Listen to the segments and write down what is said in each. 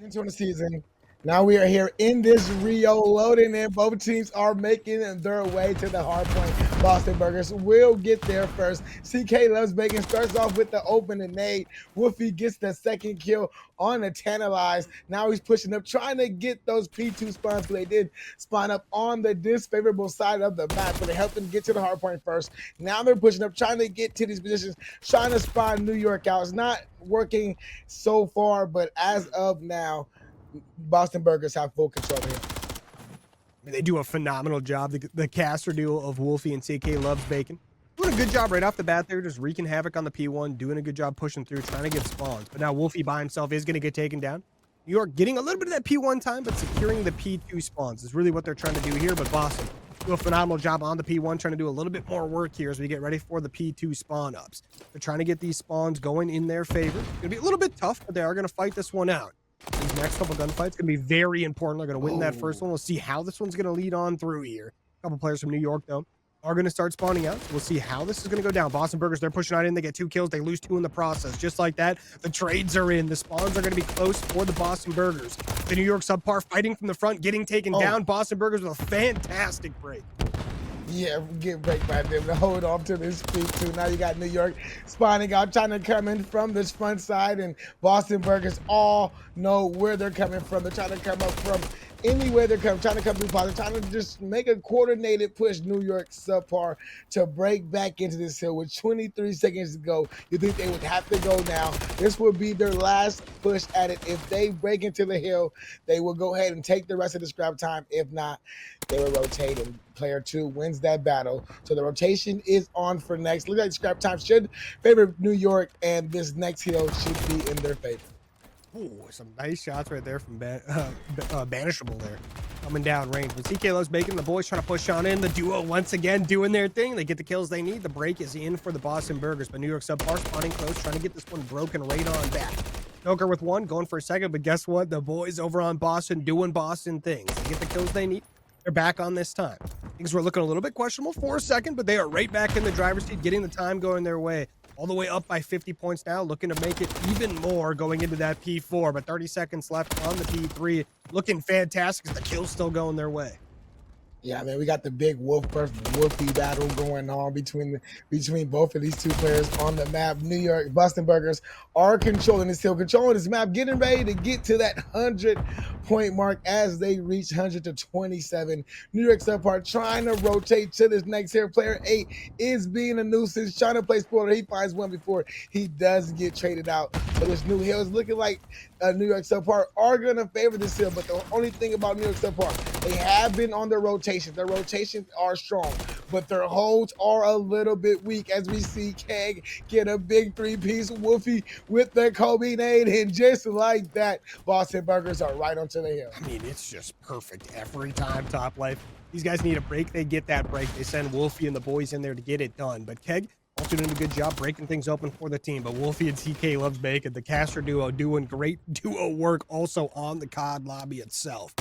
into the season. Now we are here in this Rio loading in. Both teams are making their way to the hard point. Boston Burgers will get there first. CK Loves Bacon starts off with the open and nade. Wolfie gets the second kill on the Tantalize. Now he's pushing up, trying to get those P2 spawns, but they did spawn up on the disfavorable side of the map, but they helped them get to the hard point first. Now they're pushing up, trying to get to these positions, trying to spawn New York out. It's not working so far, but as of now, Boston Burgers have full control here. They do a phenomenal job. The caster duo of Wolfie and CK Loves Bacon doing a good job right off the bat there, just wreaking havoc on the P1, doing a good job pushing through, trying to get spawns. But now Wolfie by himself is going to get taken down. New York getting a little bit of that P1 time, but securing the P2 spawns is really what they're trying to do here. But Boston do a phenomenal job on the P1, trying to do a little bit more work here as we get ready for the P2 spawn ups. They're trying to get these spawns going in their favor. It's going to be a little bit tough, but they are going to fight this one out. These next couple gunfights going to be very important. They're going to win that first one. We'll see how this one's going to lead on through here. A couple players from New York, though, are going to start spawning out. So we'll see how this is going to go down. Boston Burgers, they're pushing right in. They get 2 kills. They lose 2 in the process. Just like that, the trades are in. The spawns are going to be close for the Boston Burgers. The New York SubPar fighting from the front, getting taken down. Boston Burgers with a fantastic break. Yeah, get break by them to hold off to this speed too. Now you got New York spawning out, trying to come in from this front side, and Boston Burgers all know where they're coming from. They're trying to come up from anywhere they're coming, trying to come through positive, trying to just make a coordinated push. New York SubPar to break back into this hill with 23 seconds to go. You think they would have to go now? This would be their last push at it. If they break into the hill, they will go ahead and take the rest of the scrap time. If not, they will rotate, and player 2 wins that battle. So the rotation is on for next. Look like scrap time should favor New York, and this next hill should be in their favor. Ooh, some nice shots right there from Banishable there. Coming down range. When CK Loves Bacon, the boys trying to push on in. The duo once again doing their thing. They get the kills they need. The break is in for the Boston Burgers, but New York SubPar spawning close, trying to get this one broken right on back. Joker with 1, going for a second, but guess what? The boys over on Boston doing Boston things. They get the kills they need. They're back on this time. Things were looking a little bit questionable for a second, but they are right back in the driver's seat, getting the time going their way. All the way up by 50 points now, looking to make it even more going into that P4, but 30 seconds left on the P3. Looking fantastic as the kill's still going their way. Yeah, man, we got the big Wolf versus Wolfie battle going on between both of these two players on the map. New York Boston Burgers are controlling this hill, controlling this map, getting ready to get to that 100-point mark as they reach 100 to 27. New York SubPar trying to rotate to this next hill. Player 8 is being a nuisance, trying to play spoiler. He finds one before he does get traded out. So this new hill is looking like New York SubPar are going to favor this hill, but the only thing about New York SubPar, they have been on their rotation. Their rotations are strong, but their holds are a little bit weak as we see Keg get a big 3-piece. Wolfie with the Kobe nade, and just like that, Boston Burgers are right onto the hill. I mean, it's just perfect every time, Top Life. These guys need a break. They get that break. They send Wolfie and the boys in there to get it done, but Keg also doing a good job breaking things open for the team. But Wolfie and CK Loves Bacon, the caster duo, doing great duo work also on the COD lobby itself.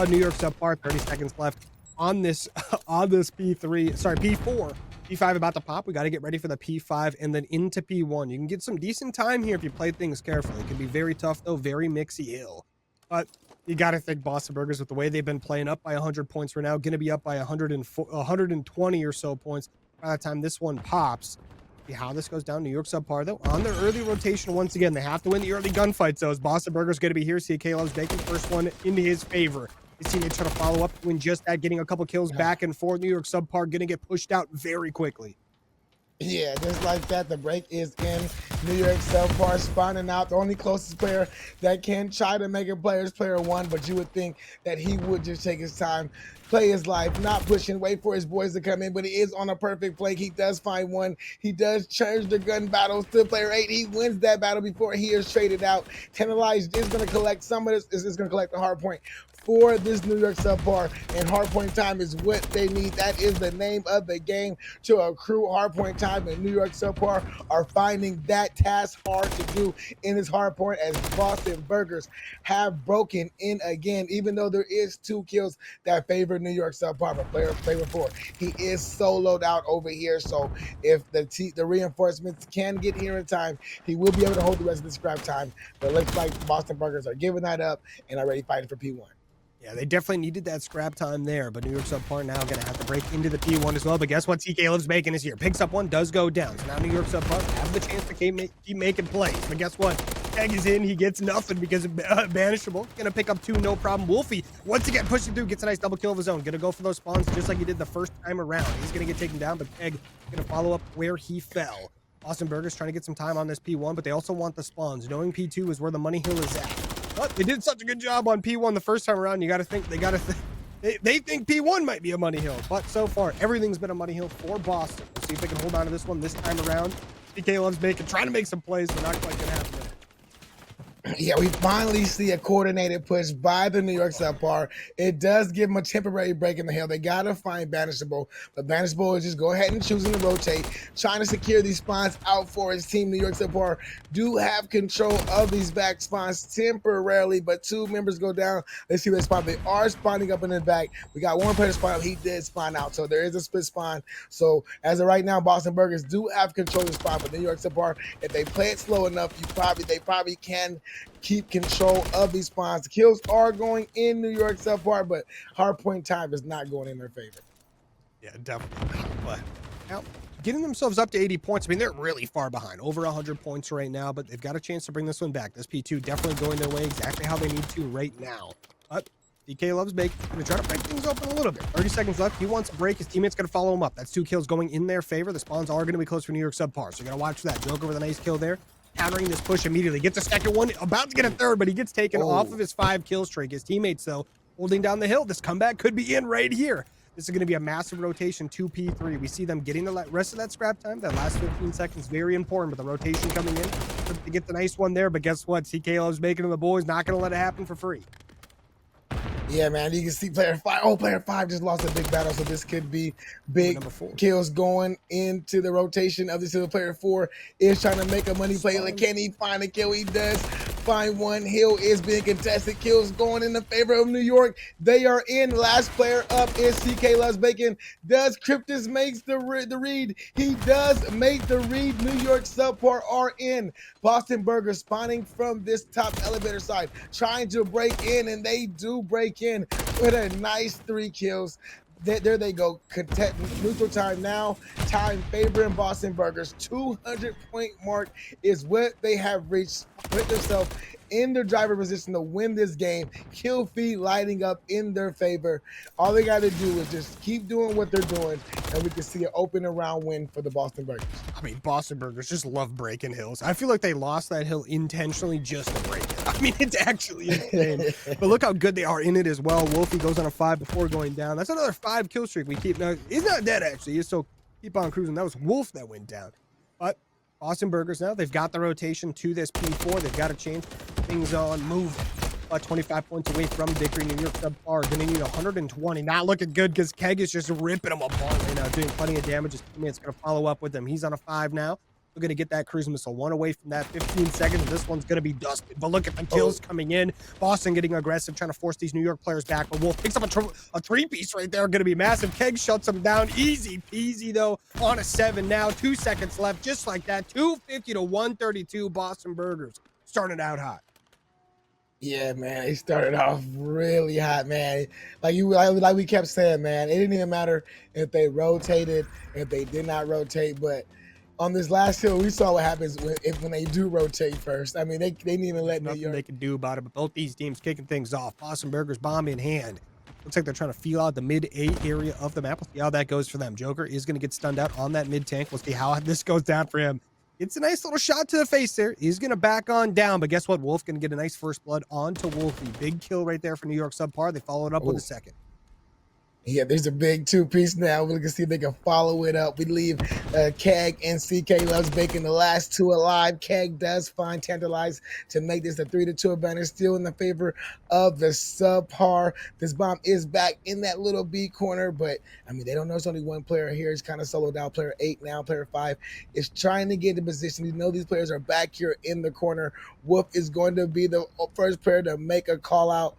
New York SubPar, 30 seconds left on this P4. P5 about to pop. We got to get ready for the P5 and then into P1. You can get some decent time here if you play things carefully. It can be very tough, though, very mixy hill. But you got to think Boston Burgers, with the way they've been playing, up by 100 points right now, going to be up by 120 or so points by the time this one pops. See how this goes down. New York SubPar, though, on their early rotation once again. They have to win the early gunfights, though, as Boston Burgers going to be here. CK Loves Bacon, first one into his favor. You see they try to follow up, doing just that, getting a couple kills back and forth. New York SubPar going to get pushed out very quickly. Yeah, just like that, the break is in. New York SubPar spawning out. The only closest player that can try to make a play is player 1, but you would think that he would just take his time, play his life, not pushing, wait for his boys to come in, but he is on a perfect play. He does find one. He does change the gun battles to player 8. He wins that battle before he is traded out. Tantalize is going to collect some of this. Is going to collect the hard point for this New York SubPar, and hard point time is what they need. That is the name of the game, to accrue hard point time. time, and New York SubPar are finding that task hard to do in this hard point, as Boston Burgers have broken in again, even though there is 2 kills that favor New York SubPar. But player flavor 4, he is soloed out over here, so if the reinforcements can get here in time, he will be able to hold the rest of the scrap time. But it looks like Boston Burgers are giving that up and already fighting for P1. Yeah, they definitely needed that scrap time there, but New York SubPar now going to have to break into the P1 as well. But guess what? TK Loves Bacon is here. Picks up one, does go down. So now New York SubPar have the chance to keep making plays. But guess what? Keg is in. He gets nothing because of Banishable. Going to pick up 2, no problem. Wolfie, once again, pushing through, gets a nice double kill of his own. Going to go for those spawns just like he did the first time around. He's going to get taken down, but Keg going to follow up where he fell. Boston Burgers trying to get some time on this P1, but they also want the spawns, knowing P2 is where the money hill is at. But they did such a good job on P1 the first time around. You got to think they think P1 might be a money hill, but so far everything's been a money hill for Boston. We'll see if they can hold on to this one this time around. TK Loves Bacon trying to make some plays, but not quite gonna happen. Yeah, we finally see a coordinated push by the New York SubPar. It does give them a temporary break in the hill. They got to find Banishable, but Banishable is just go ahead and choosing to rotate, trying to secure these spawns out for his team. New York SubPar do have control of these back spawns temporarily, but 2 members go down. Let's see where they spawn. They are spawning up in the back. We got one player spawn up. He did spawn out, so there is a split spawn. So as of right now, Boston Burgers do have control of the spawn, but New York SubPar, if they play it slow enough, they probably can keep control of these spawns. The kills are going in New York SubPar, but hardpoint time is not going in their favor. Yeah, definitely. But now, getting themselves up to 80 points. I mean, they're really far behind, over 100 points right now, but they've got a chance to bring this one back. This P2 definitely going their way exactly how they need to right now. But DK Loves Bacon going to try to break things open a little bit. 30 seconds left. He wants a break. His teammate's going to follow him up. That's 2 kills going in their favor. The spawns are going to be close for New York SubPar, so you're going to watch for that. Joker with a nice kill there. Countering this push immediately. Gets a second one. About to get a third, but he gets taken off of his 5 kill streak. His teammates, though, holding down the hill. This comeback could be in right here. This is going to be a massive rotation to P3. We see them getting the rest of that scrap time. That last 15 seconds, very important with the rotation coming in. To get the nice one there, but guess what? TK Loves Bacon and the boys not going to let it happen for free. Yeah, man, you can see player 5. Oh, player 5 just lost a big battle, so this could be big kills going into the rotation of this hill. Player 4 is trying to make a money play. Like, can he find a kill? He does find one. Hill is being contested. Kills going in the favor of New York. They are in. Last player up is TK Loves Bacon. Does Cryptus makes the read? He does make the read. New York SubPar are in. Boston Burgers spawning from this top elevator side, trying to break in, and they do break in with a nice 3 kills. There they go. Neutral time now. Time favoring Boston Burgers. 200-point mark is what they have reached. Put themselves in their driver position to win this game. Kill feed lighting up in their favor. All they got to do is just keep doing what they're doing, and we can see an open and round win for the Boston Burgers. I mean, Boston Burgers just love breaking hills. I feel like they lost that hill intentionally just to break it. I mean, it's actually insane. But look how good they are in it as well. Wolfie goes on a 5 before going down. That's another 5 kill streak we keep. Now, he's not dead, actually. He's still keep on cruising. That was Wolf that went down. But Boston Burgers now, they've got the rotation to this P4. They've got a chance. Things on move. 25 points away from victory. New York SubPar going to need 120. Not looking good because Keg is just ripping them apart right now, doing plenty of damage. His teammate's going to follow up with him. He's on a 5 now. We're going to get that cruise missile. 1 away from that. 15 seconds. This one's going to be dusted. But look at the kills coming in. Boston getting aggressive, trying to force these New York players back. But Wolf picks up a 3-piece right there. Going to be massive. Keg shuts him down. Easy peasy, though. On a 7 now. 2 seconds left. Just like that. 250 to 132. Boston Burgers started out hot. Yeah, man, they started off really hot, man. Like we kept saying, man, it didn't even matter if they rotated, if they did not rotate. But on this last hill, we saw what happens when they do rotate first. I mean, they didn't even let New York. They can do about it. But both these teams kicking things off. Boston Burgers bomb in hand. Looks like they're trying to feel out the mid-A area of the map. We'll see how that goes for them. Joker is going to get stunned out on that mid-tank. We'll see how this goes down for him. It's a nice little shot to the face there. He's going to back on down, but guess what? Wolf going to get a nice first blood onto Wolfie. Big kill right there for New York SubPar. They followed up with a second. Yeah, there's a big two-piece now. We're gonna see if they can follow it up. We leave Keg and CK Loves Bacon, the last two alive. Keg does find Tantalize to make this a 3-2 advantage, still in the favor of the subpar. This bomb is back in that little B corner, but I mean, they don't know it's only one player here. It's kind of soloed out. Player 8 now, player 5 is trying to get in position. You know these players are back here in the corner. Wolf is going to be the first player to make a call out.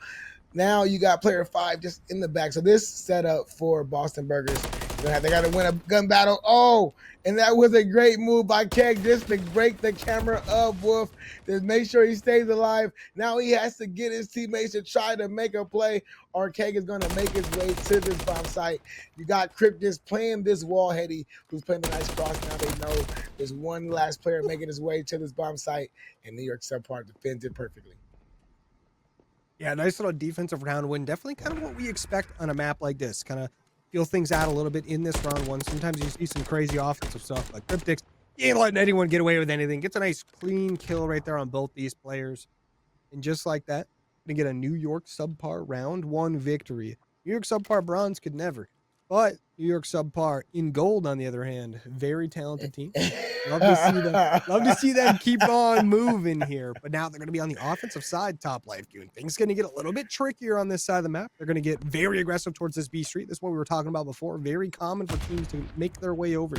Now you got player 5 just in the back. So this setup for Boston Burgers, they got to win a gun battle. Oh, and that was a great move by Keg just to break the camera of Wolf to make sure he stays alive. Now he has to get his teammates to try to make a play, or Keg is going to make his way to this bomb site. You got Cryptus playing this wall heady, who's playing the nice cross. Now they know there's one last player making his way to this bomb site, and New York SubPar defends it perfectly. Yeah, nice little defensive round win. Definitely kind of what we expect on a map like this. Kind of feel things out a little bit in this round one. Sometimes you see some crazy offensive stuff, but Cryptix, he ain't letting anyone get away with anything. Gets a nice clean kill right there on both these players. And just like that, gonna get a New York SubPar round one victory. New York SubPar bronze could never. But New York SubPar in gold, on the other hand, very talented team. Love to see them keep on moving here. But now they're going to be on the offensive side, Top Life. Things going to get a little bit trickier on this side of the map. They're going to get very aggressive towards this B Street. This is what we were talking about before. Very common for teams to make their way over.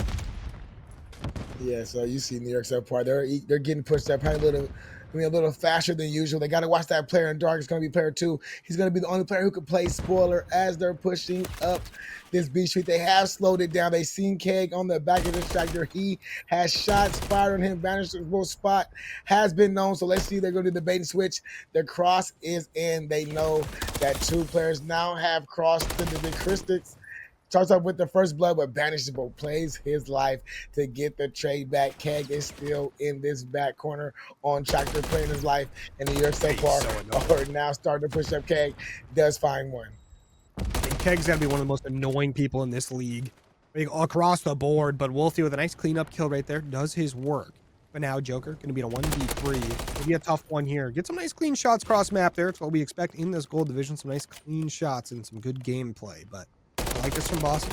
Yeah, so you see New York SubPar. They're getting pushed up probably a little faster than usual. They got to watch that player in dark. It's going to be player 2. He's going to be the only player who can play spoiler as they're pushing up this B Street. They have slowed it down. They seen Keg on the back of the tractor. He has shots fired on him. Banishable spot has been known. So let's see. They're going to do the bait and switch. The cross is in. They know that 2 players now have crossed the Christics. Starts off with the first blood, but Banishable plays his life to get the trade back. Keg is still in this back corner on tractor playing his life, and the New York SubPar are now starting to push up. Keg does find one. And Keg's got to be one of the most annoying people in this league. Across the board, but Wolfie with a nice cleanup kill right there does his work. But now Joker going to be in a 1v3. It'll be a tough one here. Get some nice clean shots cross map there. It's what we expect in this gold division. Some nice clean shots and some good gameplay, but I like this from Boston.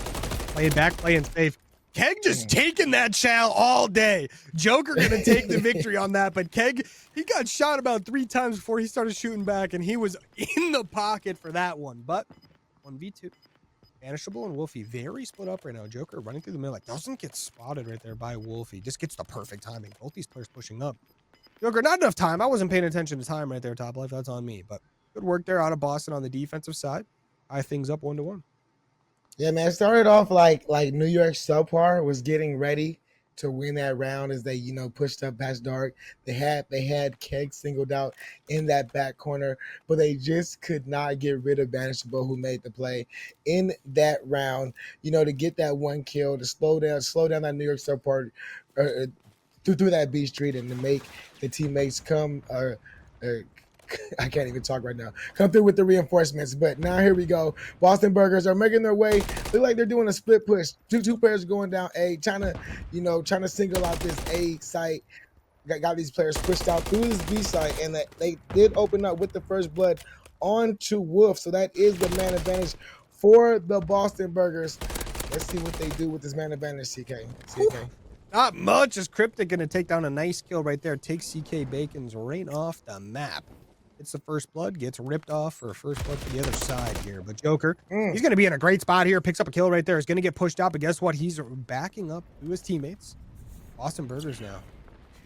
Playing back, playing safe. Keg just taking that chow all day. Joker gonna take the victory on that, but Keg, he got shot about 3 times before he started shooting back, and he was in the pocket for that one. But 1v2. Banishable and Wolfie very split up right now. Joker running through the middle, like doesn't get spotted right there by Wolfie. Just gets the perfect timing. Both these players pushing up. Joker, not enough time. I wasn't paying attention to time right there, Top Life. That's on me. But good work there out of Boston on the defensive side. Tie things up 1-1. Yeah, man. It started off like New York SubPar was getting ready to win that round as they, pushed up past dark. They had Keg singled out in that back corner, but they just could not get rid of Banishable, who made the play in that round, to get that one kill, to slow down that New York SubPar through that B Street, and to make the teammates come I can't even talk right now. Come through with the reinforcements. But now here we go. Boston Burgers are making their way. Look like they're doing a split push. Two players going down A, trying to single out this A site. Got these players pushed out through this B site, and they did open up with the first blood onto Wolf. So that is the man advantage for the Boston Burgers. Let's see what they do with this man advantage, CK. Not much. Is Cryptic going to take down a nice kill right there. Takes CK Bacon's right off the map. It's the first blood, gets ripped off for first blood to the other side here. But Joker, he's going to be in a great spot here. Picks up a kill right there. He's going to get pushed out, but guess what? He's backing up to his teammates. Boston Burgers now.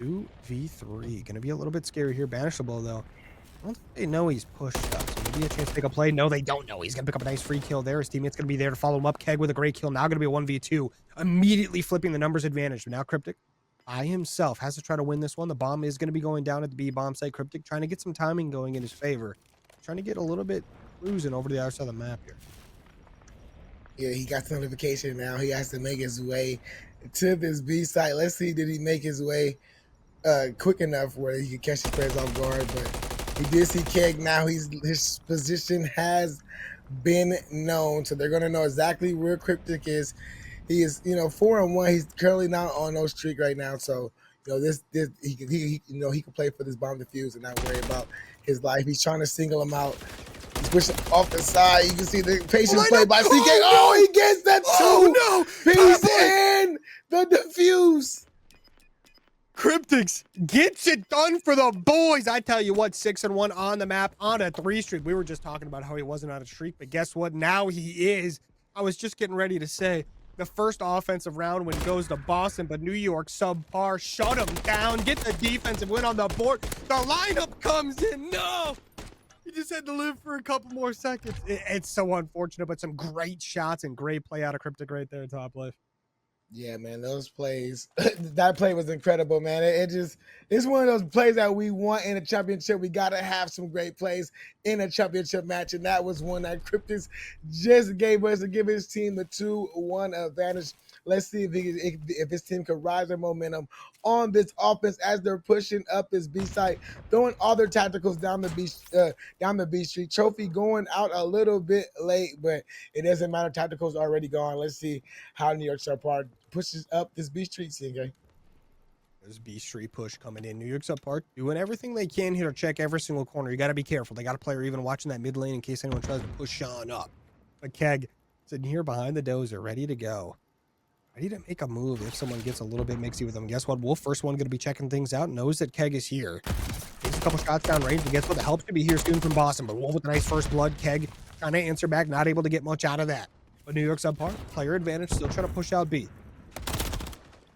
2v3. Going to be a little bit scary here. Banishable, though. I don't think they know he's pushed up, so maybe a chance to pick a play. No, they don't know. He's going to pick up a nice free kill there. His teammate's going to be there to follow him up. Keg with a great kill. Now going to be a 1v2. Immediately flipping the numbers advantage. But now Cryptic by himself has to try to win this one. The bomb is going to be going down at the B bomb site. Cryptic trying to get some timing going in his favor. Trying to get a little bit cruising over to the other side of the map here. Yeah, he got the notification now. He has to make his way to this B site. Let's see, did he make his way quick enough where he could catch his players off guard? But he did see Keg. Now his position has been known, so they're going to know exactly where Cryptic is. He is, 4-1. He's currently not on no streak right now, so he can play for this bomb defuse and not worry about his life. He's trying to single him out. He's pushing off the side. You can see the patience play by CK. Oh, He gets that two-piece and the defuse. Cryptics gets it done for the boys. I tell you what, 6-1 on the map on a 3 streak. We were just talking about how he wasn't on a streak, but guess what? Now he is. I was just getting ready to say the first offensive round when it goes to Boston, but New York subpar shut him down, get the defensive win on the board. The lineup comes in. No, he just had to live for a couple more seconds. It's so unfortunate, but some great shots and great play out of Cryptic right there, top left. Yeah, man, those plays, that play was incredible, man. It's one of those plays that we want in a championship. We got to have some great plays in a championship match, and that was one that Cryptics just gave us to give his team the 2-1 advantage. Let's see if his team could rise their momentum on this offense as they're pushing up this B site, throwing all their tacticals down the B street. Trophy going out a little bit late, but it doesn't matter. Tacticals already gone. Let's see how New York SubPar pushes up this B street, CK. There's B street push coming in. New York subpar doing everything they can here to check every single corner. You got to be careful. They got a player even watching that mid lane in case anyone tries to push Sean up. But Keg sitting here behind the dozer, ready to go. Ready to make a move if someone gets a little bit mixy with them. Guess what? Wolf, first one, going to be checking things out. Knows that Keg is here. Takes a couple shots down range. And guess what? The help to be here soon from Boston. But Wolf with a nice first blood. Keg trying to answer back. Not able to get much out of that. But New York subpar, player advantage. Still trying to push out B.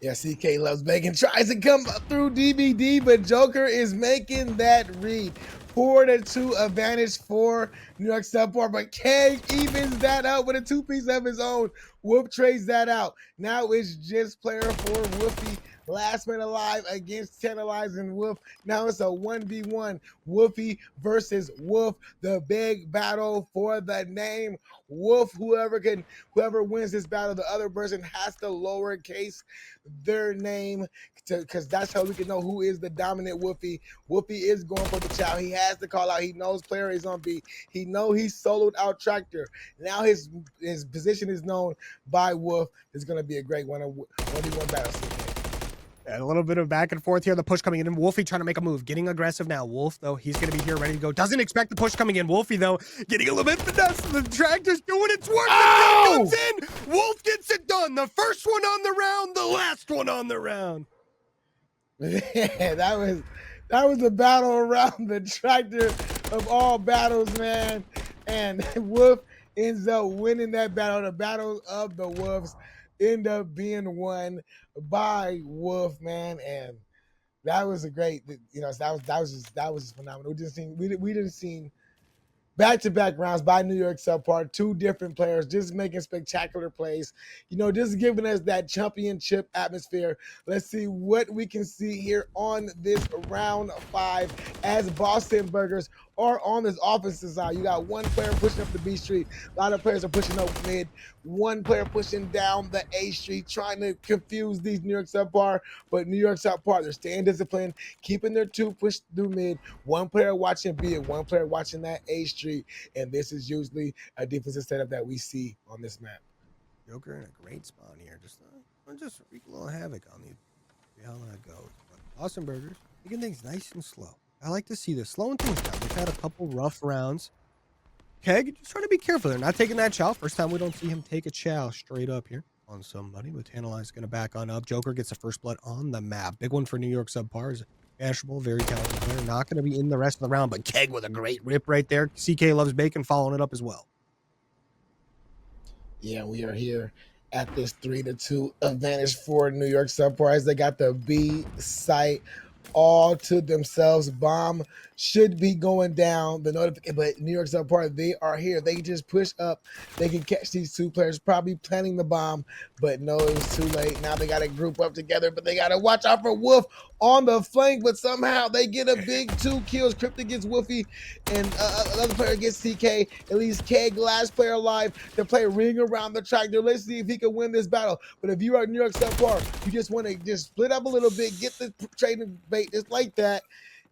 Yeah, CK loves bacon. Tries to come through DBD, but Joker is making that read. 4-2 advantage for New York SubPar, but Keg evens that out with a 2-piece of his own. Whoop trades that out. Now it's just player 4 Woofy, last man alive against Tantalizing Wolf. Now it's a 1v1 Woofy versus Wolf. The big battle for the name Wolf. Whoever wins this battle, the other person has to lowercase their name because that's how we can know who is the dominant Woofy. Woofy is going for the chow. He has to call out. He knows player is on B. He knows he's soloed out Tractor. Now his position is known by Wolf. It's going to be a great 1v1 battle. And a little bit of back and forth here. The push coming in. Wolfie trying to make a move. Getting aggressive now. Wolf, though, he's going to be here ready to go. Doesn't expect the push coming in. Wolfie, though, getting a little bit finesse. The Tractor's doing its work. Oh! The comes in. Wolf gets it done. The first one on the round. The last one on the round. Yeah, that was the battle around the Tractor of all battles, man. And Wolf ends up winning that battle. The battle of the Wolves end up being won by Wolf, man. And that was a great, that was just phenomenal. We didn't see back-to-back rounds by New York SubPar, 2 different players just making spectacular plays, just giving us that championship atmosphere. Let's see what we can see here on this round 5 as Boston Burgers are on this offensive side. You got one player pushing up the B street. A lot of players are pushing up mid. One player pushing down the A street, trying to confuse these New York SubPar. But New York SubPar, they're staying disciplined, keeping their 2 pushed through mid. One player watching B and one player watching that A street. And this is usually a defensive setup that we see on this map. Joker in a great spot here. Just wreak a little havoc on the see how that goes. But Boston Burgers making things nice and slow. I like to see this. Slowing things down. They've had a couple rough rounds. Keg, just trying to be careful. They're not taking that chow. First time we don't see him take a chow straight up here on somebody. But Tantalize going to back on up. Joker gets the first blood on the map. Big one for New York SubPar is Ashable, very talented player. Not going to be in the rest of the round, but Keg with a great rip right there. CK loves bacon, following it up as well. Yeah, we are here at this 3-2 advantage for New York SubPar as they got the B site all to themselves. Bomb should be going down. The notification, but New York SubPar, they are here. They just push up. They can catch these 2 players, probably planting the bomb, but no, it was too late. Now they got to group up together, but they got to watch out for Wolf on the flank, but somehow they get a big 2 kills. Cryptic gets Woofy, and another player gets CK. At least Keg, last player alive, to play ring around the Tractor. Let's see if he can win this battle. But if you are New York SubPar, you just want to just split up a little bit, get the trading bait just like that.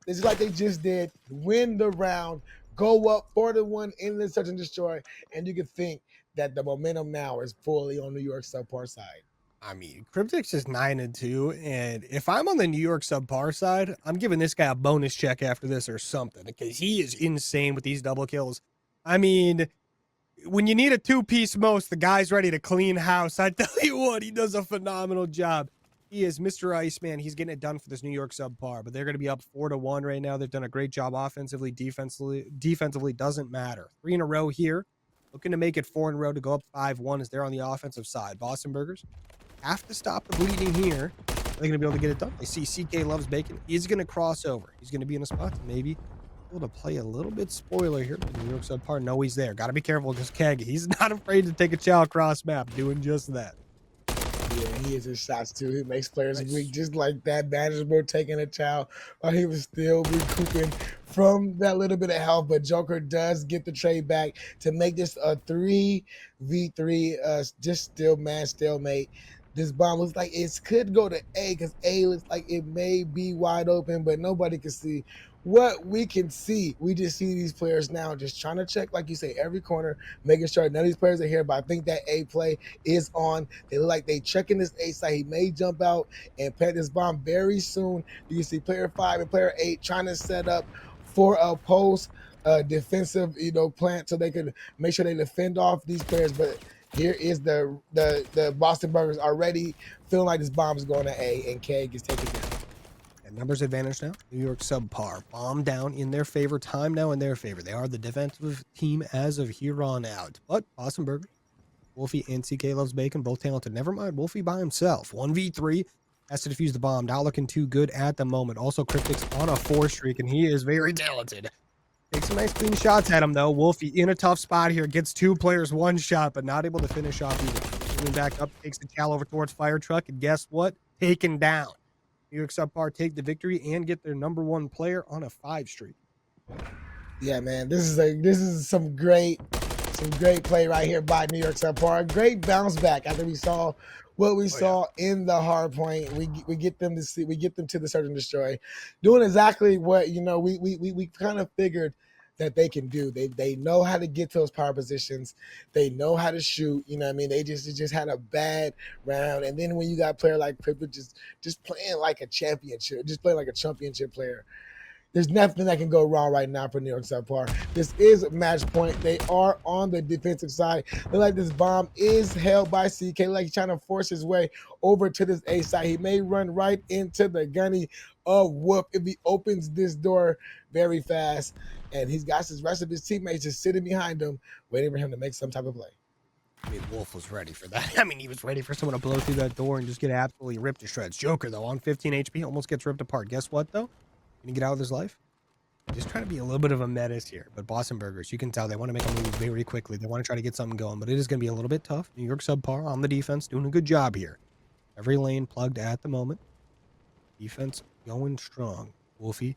This is like they just did. Win the round, go up 4-1 in the search and destroy, and you can think that the momentum now is fully on New York SubPar side. I mean, Cryptix is 9-2, and if I'm on the New York SubPar side, I'm giving this guy a bonus check after this or something because he is insane with these double kills. I mean, when you need a two-piece most, the guy's ready to clean house. I tell you what, he does a phenomenal job. He is Mr. Iceman. He's getting it done for this New York subpar, but they're going to be up 4-1 right now. They've done a great job offensively, defensively doesn't matter. 3 in a row here. Looking to make it 4 in a row to go up 5-1 as they're on the offensive side. Boston Burgers have to stop the bleeding here. They're going to be able to get it done. They see CK Loves Bacon. He's going to cross over. He's going to be in a spot to maybe able to play a little bit spoiler here. The New York subpar, no, he's there. Got to be careful because Keg, he's not afraid to take a chow cross map, doing just that. Yeah, he hits his shots too. He makes players weak just like that. Manageable taking a chow while he was still recouping from that little bit of health. But Joker does get the trade back to make this a 3v3, just stalemate. This bomb looks like it could go to A because A looks like it may be wide open, but nobody can see what we can see. We just see these players now just trying to check, like you say, every corner, making sure none of these players are here. But I think that A play is on. They look like they checking this A side. He may jump out and plant this bomb very soon. You can see player 5 and player 8 trying to set up for a post defensive, plant so they could make sure they defend off these players. But here is the Boston Burgers already feeling like this bomb is going to A, and Keg is taking down. And numbers advantage now. New York subpar. Bomb down in their favor. Time now in their favor. They are the defensive team as of here on out. But Boston Burgers, Wolfie and CK Loves Bacon, both talented. Never mind Wolfie by himself. 1v3. Has to defuse the bomb. Not looking too good at the moment. Also, Cryptic's on a 4 streak, and he is very talented. Takes some nice clean shots at him, though. Wolfie in a tough spot here. Gets 2 players 1 shot, but not able to finish off either. Moving back up, takes the chow over towards Fire Truck, and guess what? Taken down. New York subpar take the victory and get their number 1 player on a 5 streak. Yeah, man, this is some great play right here by New York subpar. Great bounce back after we saw what we saw in the hard point. We get them to the search and destroy, doing exactly what we kind of figured that they can do. They know how to get to those power positions. They know how to shoot. You know what I mean? They just had a bad round. And then when you got a player like Pippa just playing like a championship, just playing like a championship player, there's nothing that can go wrong right now for New York subpar. This is match point. They are on the defensive side. Look like this bomb is held by CK, like he's trying to force his way over to this A side. He may run right into the gunny of Whoop if he opens this door very fast. And he's got his rest of his teammates just sitting behind him, waiting for him to make some type of play. I mean, Wolf was ready for that. I mean, he was ready for someone to blow through that door and just get absolutely ripped to shreds. Joker, though, on 15 HP, almost gets ripped apart. Guess what, though? Can he get out of his life? Just trying to be a little bit of a menace here. But Boston Burgers, you can tell they want to make a move very quickly. They want to try to get something going, but it is going to be a little bit tough. New York subpar on the defense, doing a good job here. Every lane plugged at the moment. Defense going strong. Wolfie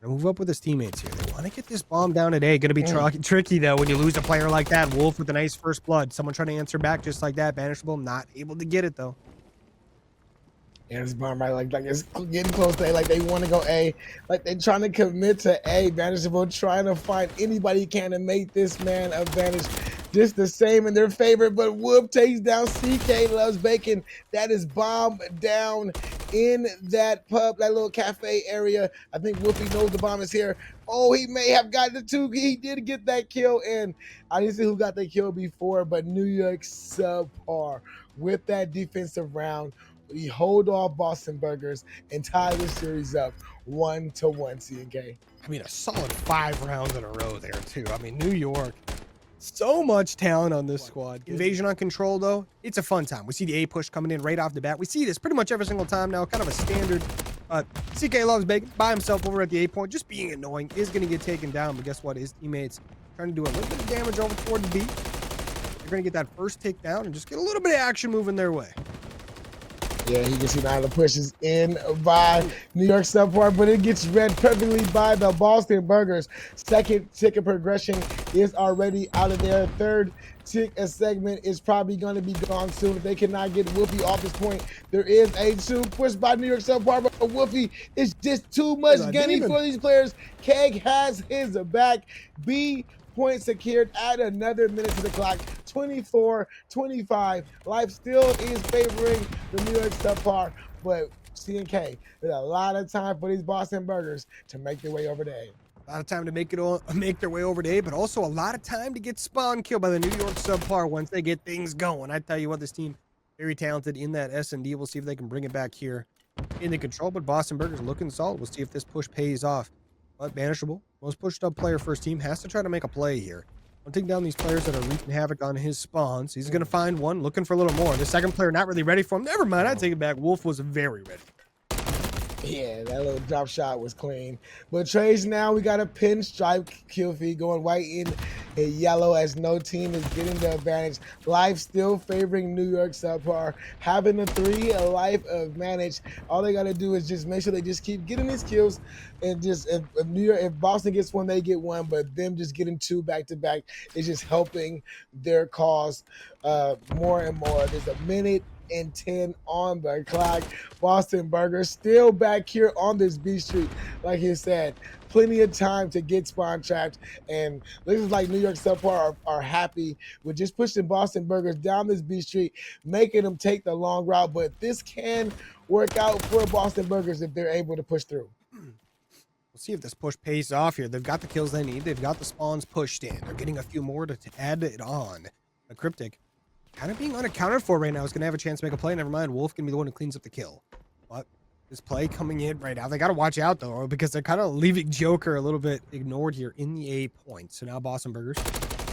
gonna move up with his teammates here. They want to get this bomb down at A. Going to be tricky, though, when you lose a player like that. Wolf with a nice first blood. Someone trying to answer back just like that. Banishable, not able to get it, though. Yeah, this bomb right, like it's getting close to A. Like they want to go A. Like they're trying to commit to A. Banishable trying to find anybody he can to make this man advantage just the same in their favor. But Whoop takes down CK Loves Bacon. That is bomb down in that pub, that little cafe area. I think Whoopi knows the bomb is here. Oh, he may have gotten the 2. He did get that kill, and I didn't see who got that kill before, but New York subpar with that defensive round. We hold off Boston Burgers and tie the series up 1-1, CNK. I mean, a solid 5 rounds in a row there, too. I mean, New York, so much talent on this squad. Invasion on control, though, it's a fun time. We see the A push coming in right off the bat. We see this pretty much every single time now, kind of a standard. CK Loves Bacon by himself over at the A point, just being annoying, is going to get taken down. But guess what? His teammates trying to do a little bit of damage over toward the B. They're going to get that first takedown and just get a little bit of action moving their way. Yeah, he gets now the pushes in by New York subpar, but it gets read perfectly by the Boston Burgers. Second ticket progression is already out of there. Third tick segment is probably going to be gone soon if they cannot get Whoopi off this point. There is a 2 push by New York subpar, but Whoopi is just too much gunny for these players. Keg has his back. B point secured. Add another minute to the clock. 24-25. Life still is favoring the New York subpar, but CNK, there's a lot of time for these Boston Burgers to make their way over to A. A lot of time to make their way over to A, but also a lot of time to get spawn killed by the New York SubPar once they get things going. I tell you what, this team very talented in that S&D. We'll see if they can bring it back here in the control, but Boston Burgers looking solid. We'll see if this push pays off. But banishable, most pushed up player first team has to try to make a play here. I'll take down these players that are wreaking havoc on his spawns. He's going to find one, looking for a little more. The second player not really ready for him. Never mind, I take it back. Wolf was very ready. Yeah, that little drop shot was clean. But trades now, we got a pinstripe kill feed going white in a yellow as no team is getting the advantage. Life still favoring New York SubPar. Having the 3 life advantage. All they got to do is just make sure they just keep getting these kills. And just if Boston gets one, they get one. But them just getting 2 back to back is just helping their cause more and more. There's a minute and 10 on the clock. Boston Burgers still back here on this B Street. Like you said, plenty of time to get spawn trapped. And looks like New York SubPar are happy with just pushing Boston Burgers down this B Street, making them take the long route. But this can work out for Boston Burgers if they're able to push through. We'll see if this push pays off here. They've got the kills they need. They've got the spawns pushed in. They're getting a few more to add it on. A Cryptic kind of being unaccounted for right now is going to have a chance to make a play. Never mind, Wolf can be the one who cleans up the kill. But this play coming in right now, they got to watch out though, because they're kind of leaving Joker a little bit ignored here in the A point. So now Boston Burgers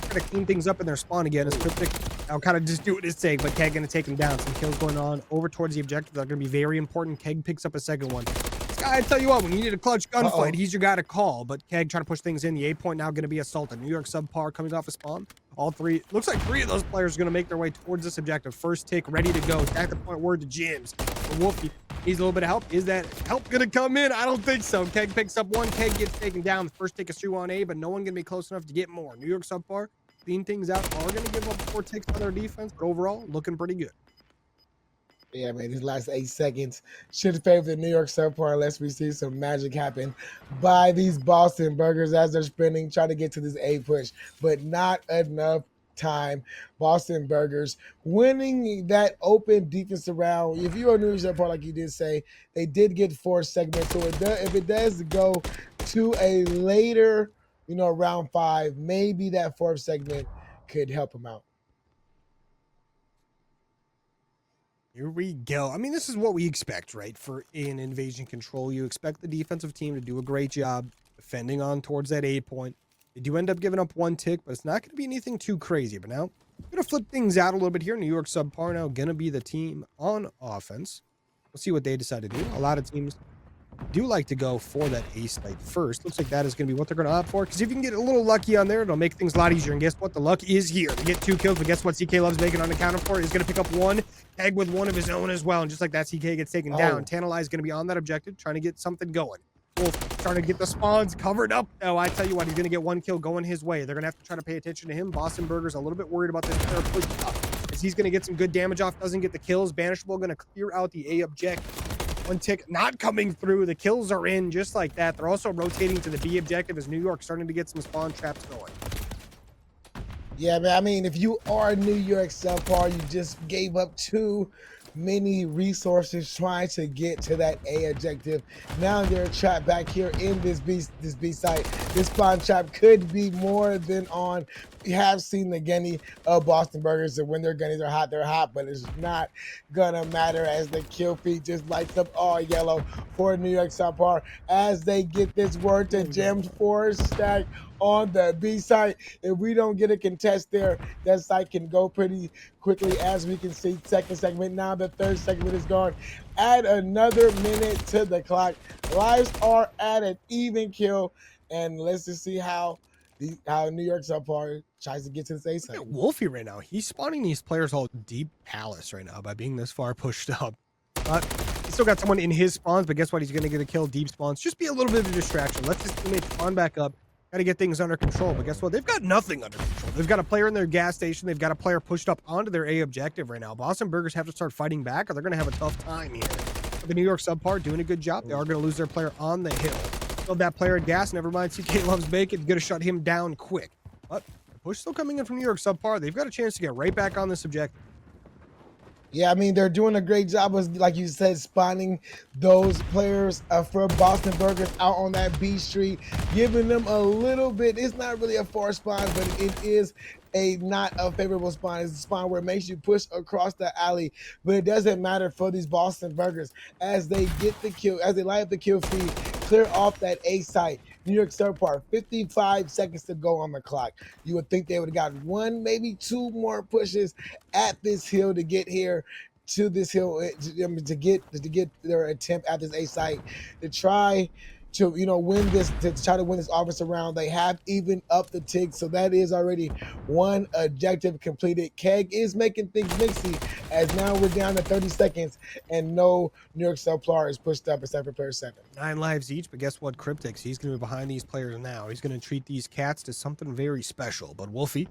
going to clean things up in their spawn again as Cryptic now kind of just doing his thing, but Keg going to take him down. Some kills going on over towards the objective that are going to be very important. Keg picks up a second one. This guy, I tell you what, when you need a clutch gunfight, he's your guy to call. But Keg trying to push things in. The A point now going to be assaulted. New York SubPar coming off a spawn. All 3, looks like 3 of those players are going to make their way towards this objective. First tick, ready to go. Stack the point word to Jims. Wolfie needs a little bit of help. Is that help going to come in? I don't think so. Keg picks up one. Keg gets taken down. The first tick is 2 on A, but no one going to be close enough to get more. New York SubPar clean things out. Are going to give up 4 ticks on their defense, but overall, looking pretty good. Yeah, man, these last 8 seconds should favor the New York SubPar unless we see some magic happen by these Boston Burgers as they're sprinting, trying to get to this A push, but not enough time. Boston Burgers winning that open defensive round. If you're a New York SubPar, like you did say, they did get 4 segments. So if it does go to a later, round 5, maybe that 4th segment could help them out. Here we go. I mean, this is what we expect, right? For an invasion control, you expect the defensive team to do a great job defending on towards that A point. They do end up giving up 1 tick, but it's not going to be anything too crazy. But now, I'm going to flip things out a little bit here. New York SubPar now going to be the team on offense. We'll see what they decide to do. A lot of teams do like to go for that A site first. Looks like that is going to be what they're going to opt for, because if you can get a little lucky on there, it'll make things a lot easier. And guess what? The luck is here. They get 2 kills, but guess what? CK loves making unaccounted for. He's going to pick up 1, tag with 1 of his own as well. And just like that, CK gets taken down. Tantalize going to be on that objective, trying to get something going. Wolf starting to get the spawns covered up. Oh, I tell you what, he's going to get 1 kill going his way. They're going to have to try to pay attention to him. Boston Burgers a little bit worried about this player push up, as he's going to get some good damage off, doesn't get the kills. Banishable going to clear out the A objective. 1 tick not coming through. The kills are in just like that. They're also rotating to the B objective as New York starting to get some spawn traps going. Yeah, man. I mean, if you are New York SubPar, you just gave up too many resources trying to get to that A objective. Now they're trapped back here in this B site. This spawn trap could be more than on. We have seen the gunny of Boston Burgers, and when their gunnies are hot, they're hot, but it's not gonna matter as the kill feed just lights up all yellow for New York SubPar as they get this word to Gems 4 stack on the B site. If we don't get a contest there, that site can go pretty quickly, as we can see. 2nd segment now, the 3rd segment is gone. Add another minute to the clock. Lives are at an even kill, and let's just see how New York SubPar tries to get to the A site. Look at Wolfie right now. He's spawning these players all deep palace right now by being this far pushed up. But he's still got someone in his spawns, but guess what? He's going to get a kill deep spawns. Just be a little bit of a distraction. Let his teammates spawn back up. Got to get things under control. But guess what? They've got nothing under control. They've got a player in their gas station. They've got a player pushed up onto their A objective right now. Boston Burgers have to start fighting back, or they're going to have a tough time here. But the New York SubPar doing a good job. They are going to lose their player on the hill. Still that player at gas. Never mind. CK loves bacon. Going to shut him down quick. But the push still coming in from New York SubPar. They've got a chance to get right back on this objective. Yeah, I mean, they're doing a great job of, like you said, spawning those players for Boston Burgers out on that B Street, giving them a little bit. It's not really a far spawn, but it is a not a favorable spawn. It's a spawn where it makes you push across the alley, but it doesn't matter for these Boston Burgers as they get the kill, as they light up the kill feed, clear off that A site. New York SubPar, 55 seconds to go on the clock. You would think they would have gotten one, maybe two more pushes at this hill to get here to this hill to get their attempt at this A site to try to win this, to try to win this offensive round. They have even up the tick, so that is already one objective completed. Keg is making things mixy as now we're down to 30 seconds and no New York SubPar is pushed up except for player 7. 9 lives each, but guess what? Cryptix, he's going to be behind these players now. He's going to treat these cats to something very special. But WED,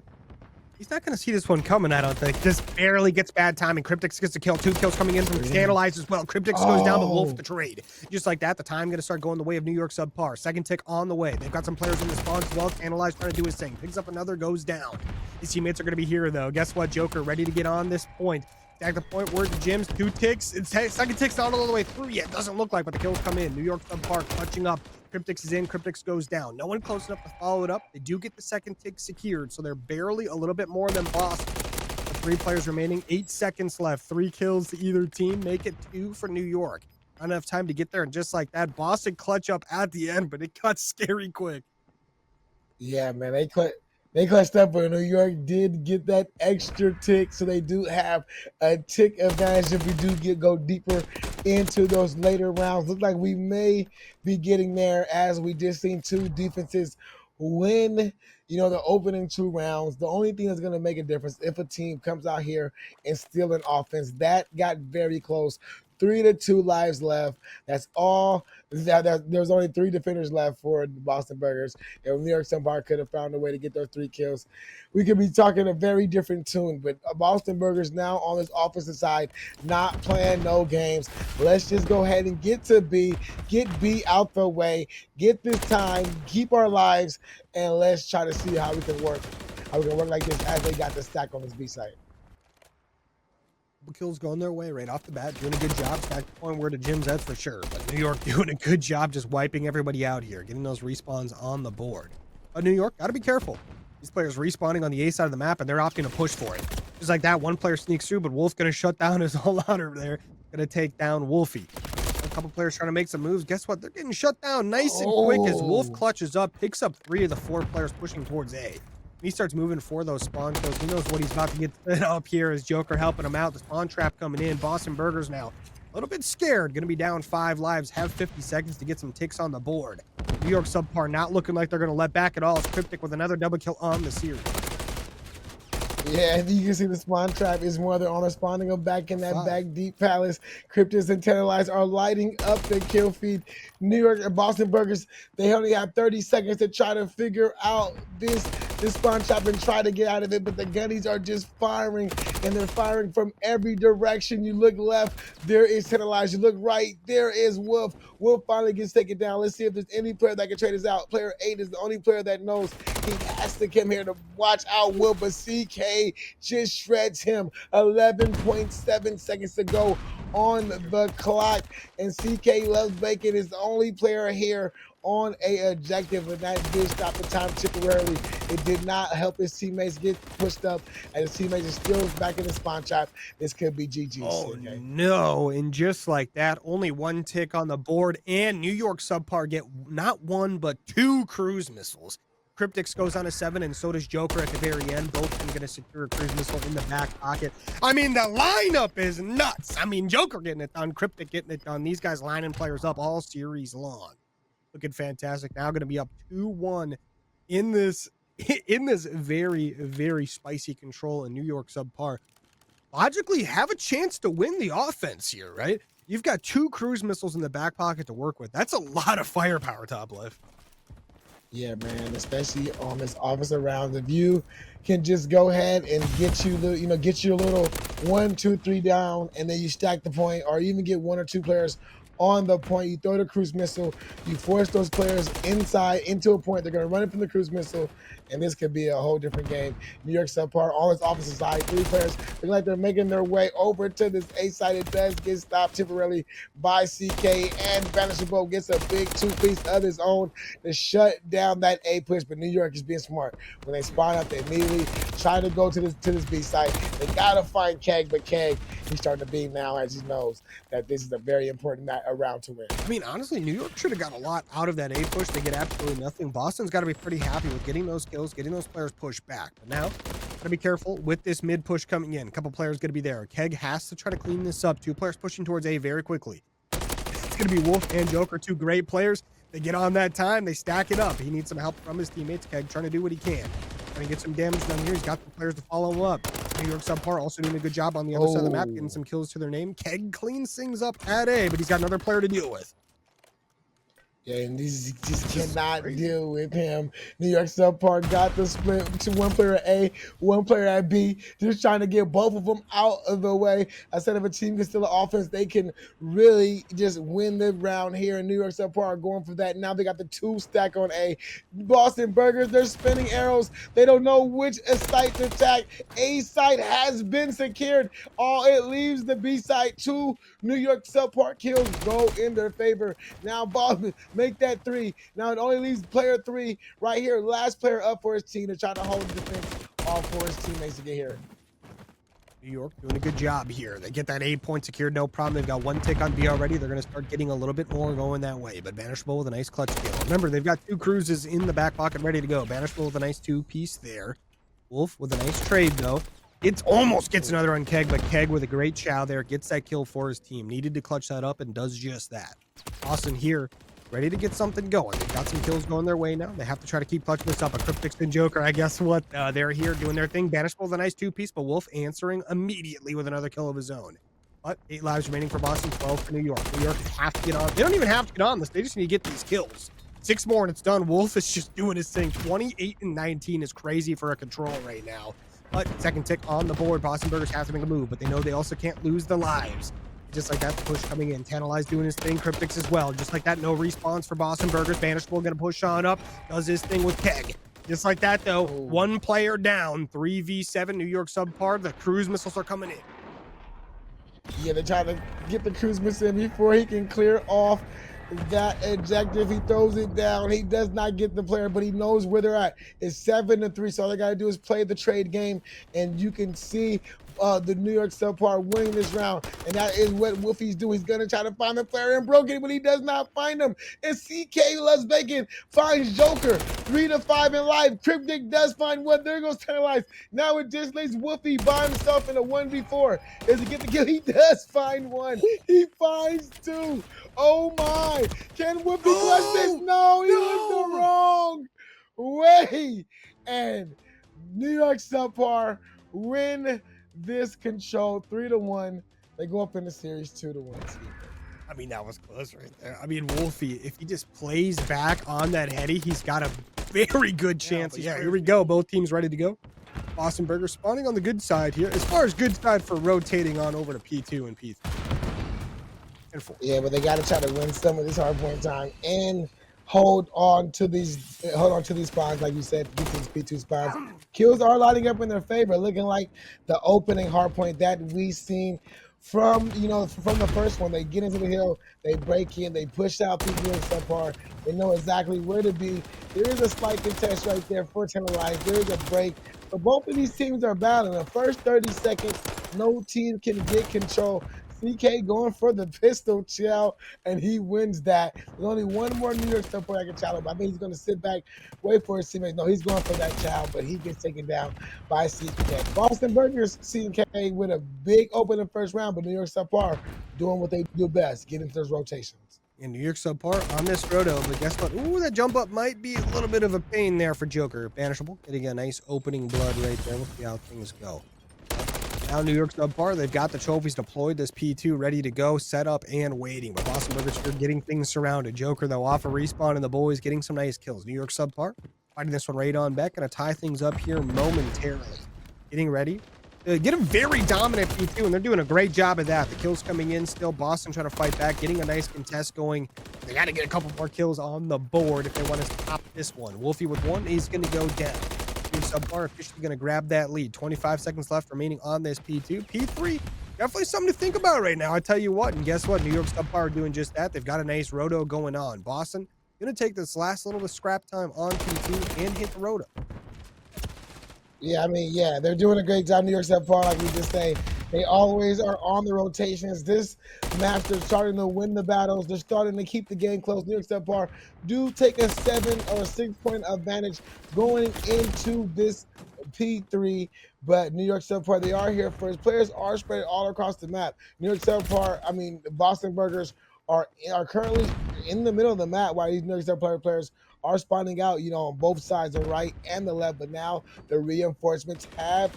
he's not going to see this one coming, I don't think. Just barely gets bad timing. Cryptix gets the kill. 2 kills coming in from Scandalized as well. Cryptix goes down, but WED the trade. Just like that, the time going to start going the way of New York SubPar. Second tick on the way. They've got some players in the spawn as well. Scandalized trying to do his thing. Picks up another, goes down. His teammates are going to be here, though. Guess what, Joker? Ready to get on this point. At the point where the Gyms, 2 ticks. Second tick's not all the way through yet. Doesn't look like, but the kills come in. New York SubPar clutching up. Cryptix is in, Cryptix goes down. No one close enough to follow it up. They do get the second tick secured, so they're barely a little bit more than Boston. The 3 players remaining, 8 seconds left. 3 kills to either team, make it 2 for New York. Not enough time to get there, and just like that, Boston clutch up at the end, but it got scary quick. Yeah, man, they clutched up, but New York did get that extra tick, so they do have a tick advantage if we do go deeper into those later rounds. Look like we may be getting there, as we just seen 2 defenses win, the opening 2 rounds. The only thing that's going to make a difference if a team comes out here and steal an offense. That got very close. 3-2 lives left. That's all. There's only 3 defenders left for the Boston Burgers. If New York SubPar could have found a way to get those 3 kills, we could be talking a very different tune. But Boston Burgers now on this offensive side, not playing no games. Let's just go ahead and get to B, get B out the way, get this time, keep our lives, and let's try to see how we can work like this as they got the stack on this B site. Kills going their way right off the bat, doing a good job. Back to the point where the Gyms, that's for sure. But New York doing a good job just wiping everybody out here, getting those respawns on the board. But New York, gotta be careful. These players respawning on the A side of the map, and they're opting to push for it. Just like that, one player sneaks through, but Wolf's gonna shut down his whole lot over there. Gonna take down Wolfie. A couple players trying to make some moves. Guess what? They're getting shut down nice and quick as Wolf clutches up, picks up 3 of the 4 players pushing towards A. He starts moving for those spawn kills. He knows what he's about to get up here as Joker helping him out. The spawn trap coming in. Boston Burgers now a little bit scared. Going to be down 5 lives. Have 50 seconds to get some ticks on the board. New York SubPar not looking like they're going to let back at all. It's Cryptic with another double kill on the series. Yeah, and you can see the spawn trap is more than on the spawning of back in that back deep palace. Cryptids and Tantalize are lighting up the kill feed. New York and Boston Burgers, they only have 30 seconds to try to figure out this spawn trap and try to get out of it, but the gunnies are just firing, and they're firing from every direction. You look left, there is Tantalize. You look right, there is Wolf. Wolf finally gets taken down. Let's see if there's any player that can trade us out. Player 8 is the only player that knows he has to come here to watch out Wolf, but CK just shreds him. 11.7 seconds to go on the clock, and CK Loves Bacon is the only player here on a objective, and that did stop the time temporarily. It did not help his teammates get pushed up, and his teammates are still back in the spawn trap. This could be GG. Oh, no. And just like that, only 1 tick on the board, and New York SubPar get not 1, but 2 cruise missiles. Cryptix goes on a 7, and so does Joker at the very end. Both of them going to secure a cruise missile in the back pocket. I mean, the lineup is nuts. I mean, Joker getting it done, Cryptic getting it done. These guys lining players up all series long. Looking fantastic. Now going to be up 2-1 in this very, very spicy control, in New York SubPar logically have a chance to win the offense here, right? You've got 2 cruise missiles in the back pocket to work with. That's a lot of firepower, top left. Yeah, man, especially on this offensive round. If you can just go ahead and get you the, get your little 1, 2, 3 down, and then you stack the point, or even get 1 or 2 players on the point. You throw the cruise missile, you force those players inside into a point. They're going to run it from the cruise missile, and this could be a whole different game. New York SubPar on its opposite side. 3 players look like they're making their way over to this A side. It does get stopped temporarily by CK, and Vanishable gets a big 2-piece of his own to shut down that A push. But New York is being smart. When they spawn out, they immediately try to go to this B site. They gotta find Keg, but Keg, he's starting to beam now as he knows that this is a very important round to win. I mean, honestly, New York should have got a lot out of that A push. They get absolutely nothing. Boston's got to be pretty happy with getting those kills, getting those players pushed back. But now, gotta be careful with this mid push coming in. A couple players gonna be there. Keg has to try to clean this up. 2 players pushing towards A very quickly. It's gonna be Wolf and Joker, 2 great players. They get on that time, they stack it up. He needs some help from his teammates. Keg trying to do what he can. Trying to get some damage down here. He's got the players to follow him up. New York SubPar also doing a good job on the other side of the map, getting some kills to their name. Keg cleans things up at A, but he's got another player to deal with. Yeah, and these just cannot deal with him. New York SubPar got the split to 1 player at A, 1 player at B, just trying to get both of them out of the way. I said if a team can steal the offense, they can really just win the round here. And New York SubPar are going for that. Now they got the 2 stack on A. Boston Burgers, they're spinning arrows. They don't know which site to attack. A site has been secured. All it leaves the B site. 2 New York SubPar kills go in their favor. Now Boston make that 3. Now it only leaves player 3 right here. Last player up for his team to try to hold the defense off for his teammates to get here. New York doing a good job here. They get that A point secured, no problem. They've got 1 tick on B already. They're going to start getting a little bit more going that way. But Banishable with a nice clutch kill. Remember, they've got 2 cruises in the back pocket ready to go. Banishable with a nice 2-piece there. Wolf with a nice trade, though. It almost gets another on Keg, but Keg with a great chow there. Gets that kill for his team. Needed to clutch that up and does just that. Austin here, ready to get something going. They've got some kills going their way now. They have to try to keep clutching this up. A Cryptics and Joker, I guess what? They're here doing their thing. Banishable with a nice 2-piece, but Wolf answering immediately with another kill of his own. But 8 lives remaining for Boston, 12 for New York. New York have to get on. They don't even have to get on this. They just need to get these kills. 6 more and it's done. Wolf is just doing his thing. 28 and 19 is crazy for a control right now. But 2nd tick on the board. Boston Burgers have to make a move, but they know they also can't lose the lives. Just like that, the push coming in. Tantalize doing his thing. Cryptics as well. Just like that, no respawns for Boston Burgers. Banishable going to push on up. Does his thing with Keg. Just like that, though. 1 player down. 3v7. New York SubPar. The cruise missiles are coming in. Yeah, they're trying to get the cruise missile in before he can clear off that objective. He throws it down. He does not get the player, but he knows where they're at. It's 7-3, so all they got to do is play the trade game, and you can see the New York SubPar winning this round, and that is what Wolfie's doing. He's going to try to find the player and broken, but he does not find him. And CK Loves Bacon finds Joker. 3-5 in life. Cryptic does find 1. There goes Tantalize. Now it just leaves Wolfie by himself in a 1v4. Does he get the kill? He does find 1. He finds 2. Oh my! Can Whoopi clutch this? No, he went the wrong way. And New York SubPar win this control 3-1. They go up in the series 2-1. I mean, that was close right there. I mean, Wolfie, if he just plays back on that heady, he's got a very good chance. Yeah, here we go. Both teams ready to go. Boston Burger spawning on the good side here. As far as good side for rotating on over to P2 and P3. And 4. Yeah, but they got to try to win some of this hard point time and hold on to these spawns, like you said, get these P2 spawns. Kills are lining up in their favor, looking like the opening hard point that we seen from the first one. They get into the hill, they break in, they push out the New York SubPar. They know exactly where to be. There is a slight contest right there for Tantalize. There is a break. But both of these teams are battling. The first 30 seconds, no team can get control. CK going for the pistol chow, and he wins that. There's only 1 more New York SubPar that can chow, but I think he's going to sit back, wait for his teammates. No, he's going for that chow, but he gets taken down by CK. Boston Burgers, CK with a big opening first round, but New York SubPar doing what they do best, getting into those rotations. And New York SubPar on this roto, but guess what? Ooh, that jump up might be a little bit of a pain there for Joker. Banishable, getting a nice opening blood right there. We'll see how things go. Now New York SubPar, they've got the trophies deployed, this P2 ready to go, set up and waiting. But Boston Burgers are getting things surrounded. Joker, though, off a respawn, and the boys getting some nice kills. New York SubPar fighting this one right on back, gonna tie things up here momentarily. Getting ready get him very dominant P2, and they're doing a great job of that. The kills coming in still. Boston trying to fight back, getting a nice contest going. They got to get a couple more kills on the board if they want to stop this one. Wolfie with one, he's going to go down. York SubPar officially going to grab that lead. 25 seconds left remaining on this P2. P3, definitely something to think about right now. I tell you what, and guess what? New York SubPar are doing just that. They've got a nice roto going on. Boston going to take this last little bit of scrap time on P2 and hit the roto. Yeah, I mean, yeah, they're doing a great job. New York SubPar, like we just say, they always are on the rotations. This match, they're starting to win the battles. They're starting to keep the game close. New York SubPar do take a 7 or 6 point advantage going into this P3, but New York SubPar, they are here first. Players are spread all across the map. New York SubPar, I mean, the Boston Burgers are currently in the middle of the map, while these New York SubPar players are spawning out, you know, on both sides, the right and the left. But now the reinforcements have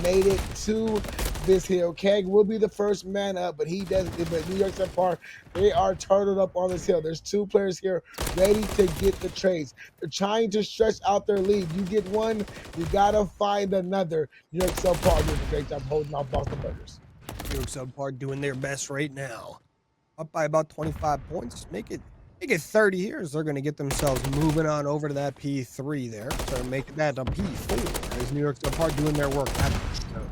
made it to this hill. Keg will be the first man up, but he does. But New York SubPar, they are turtled up on this hill. There's 2 players here ready to get the trades. They're trying to stretch out their lead. You get one, you gotta find another. New York SubPar doing a great job holding off Boston Burgers. New York SubPar doing their best right now. Up by about 25 points. Make it 30 here as they're going to get themselves moving on over to that P3 there. So make that a P4 as New York SubPar doing their work.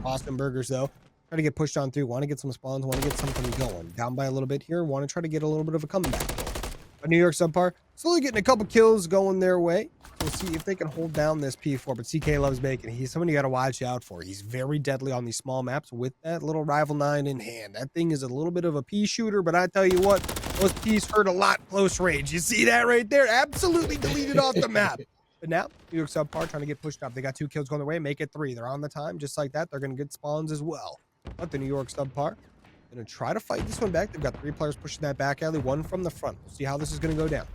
Boston Burgers, though, try to get pushed on through. Want to get some spawns. Want to get something going. Down by a little bit here. Want to try to get a little bit of a comeback going. But New York SubPar slowly getting a couple kills going their way. We'll see if they can hold down this P4. But CK loves bacon. He's someone you got to watch out for. He's very deadly on these small maps with that little Rival 9 in hand. That thing is a little bit of a P shooter, but I tell you what, those Ps hurt a lot close range. You see that right there? Absolutely deleted off the map. But now, New York SubPar trying to get pushed up. They got 2 kills going their way. Make it 3. They're on the time. Just like that, they're going to get spawns as well. But the New York SubPar going to try to fight this one back. They've got 3 players pushing that back alley, 1 from the front. We'll see how this is going to go down.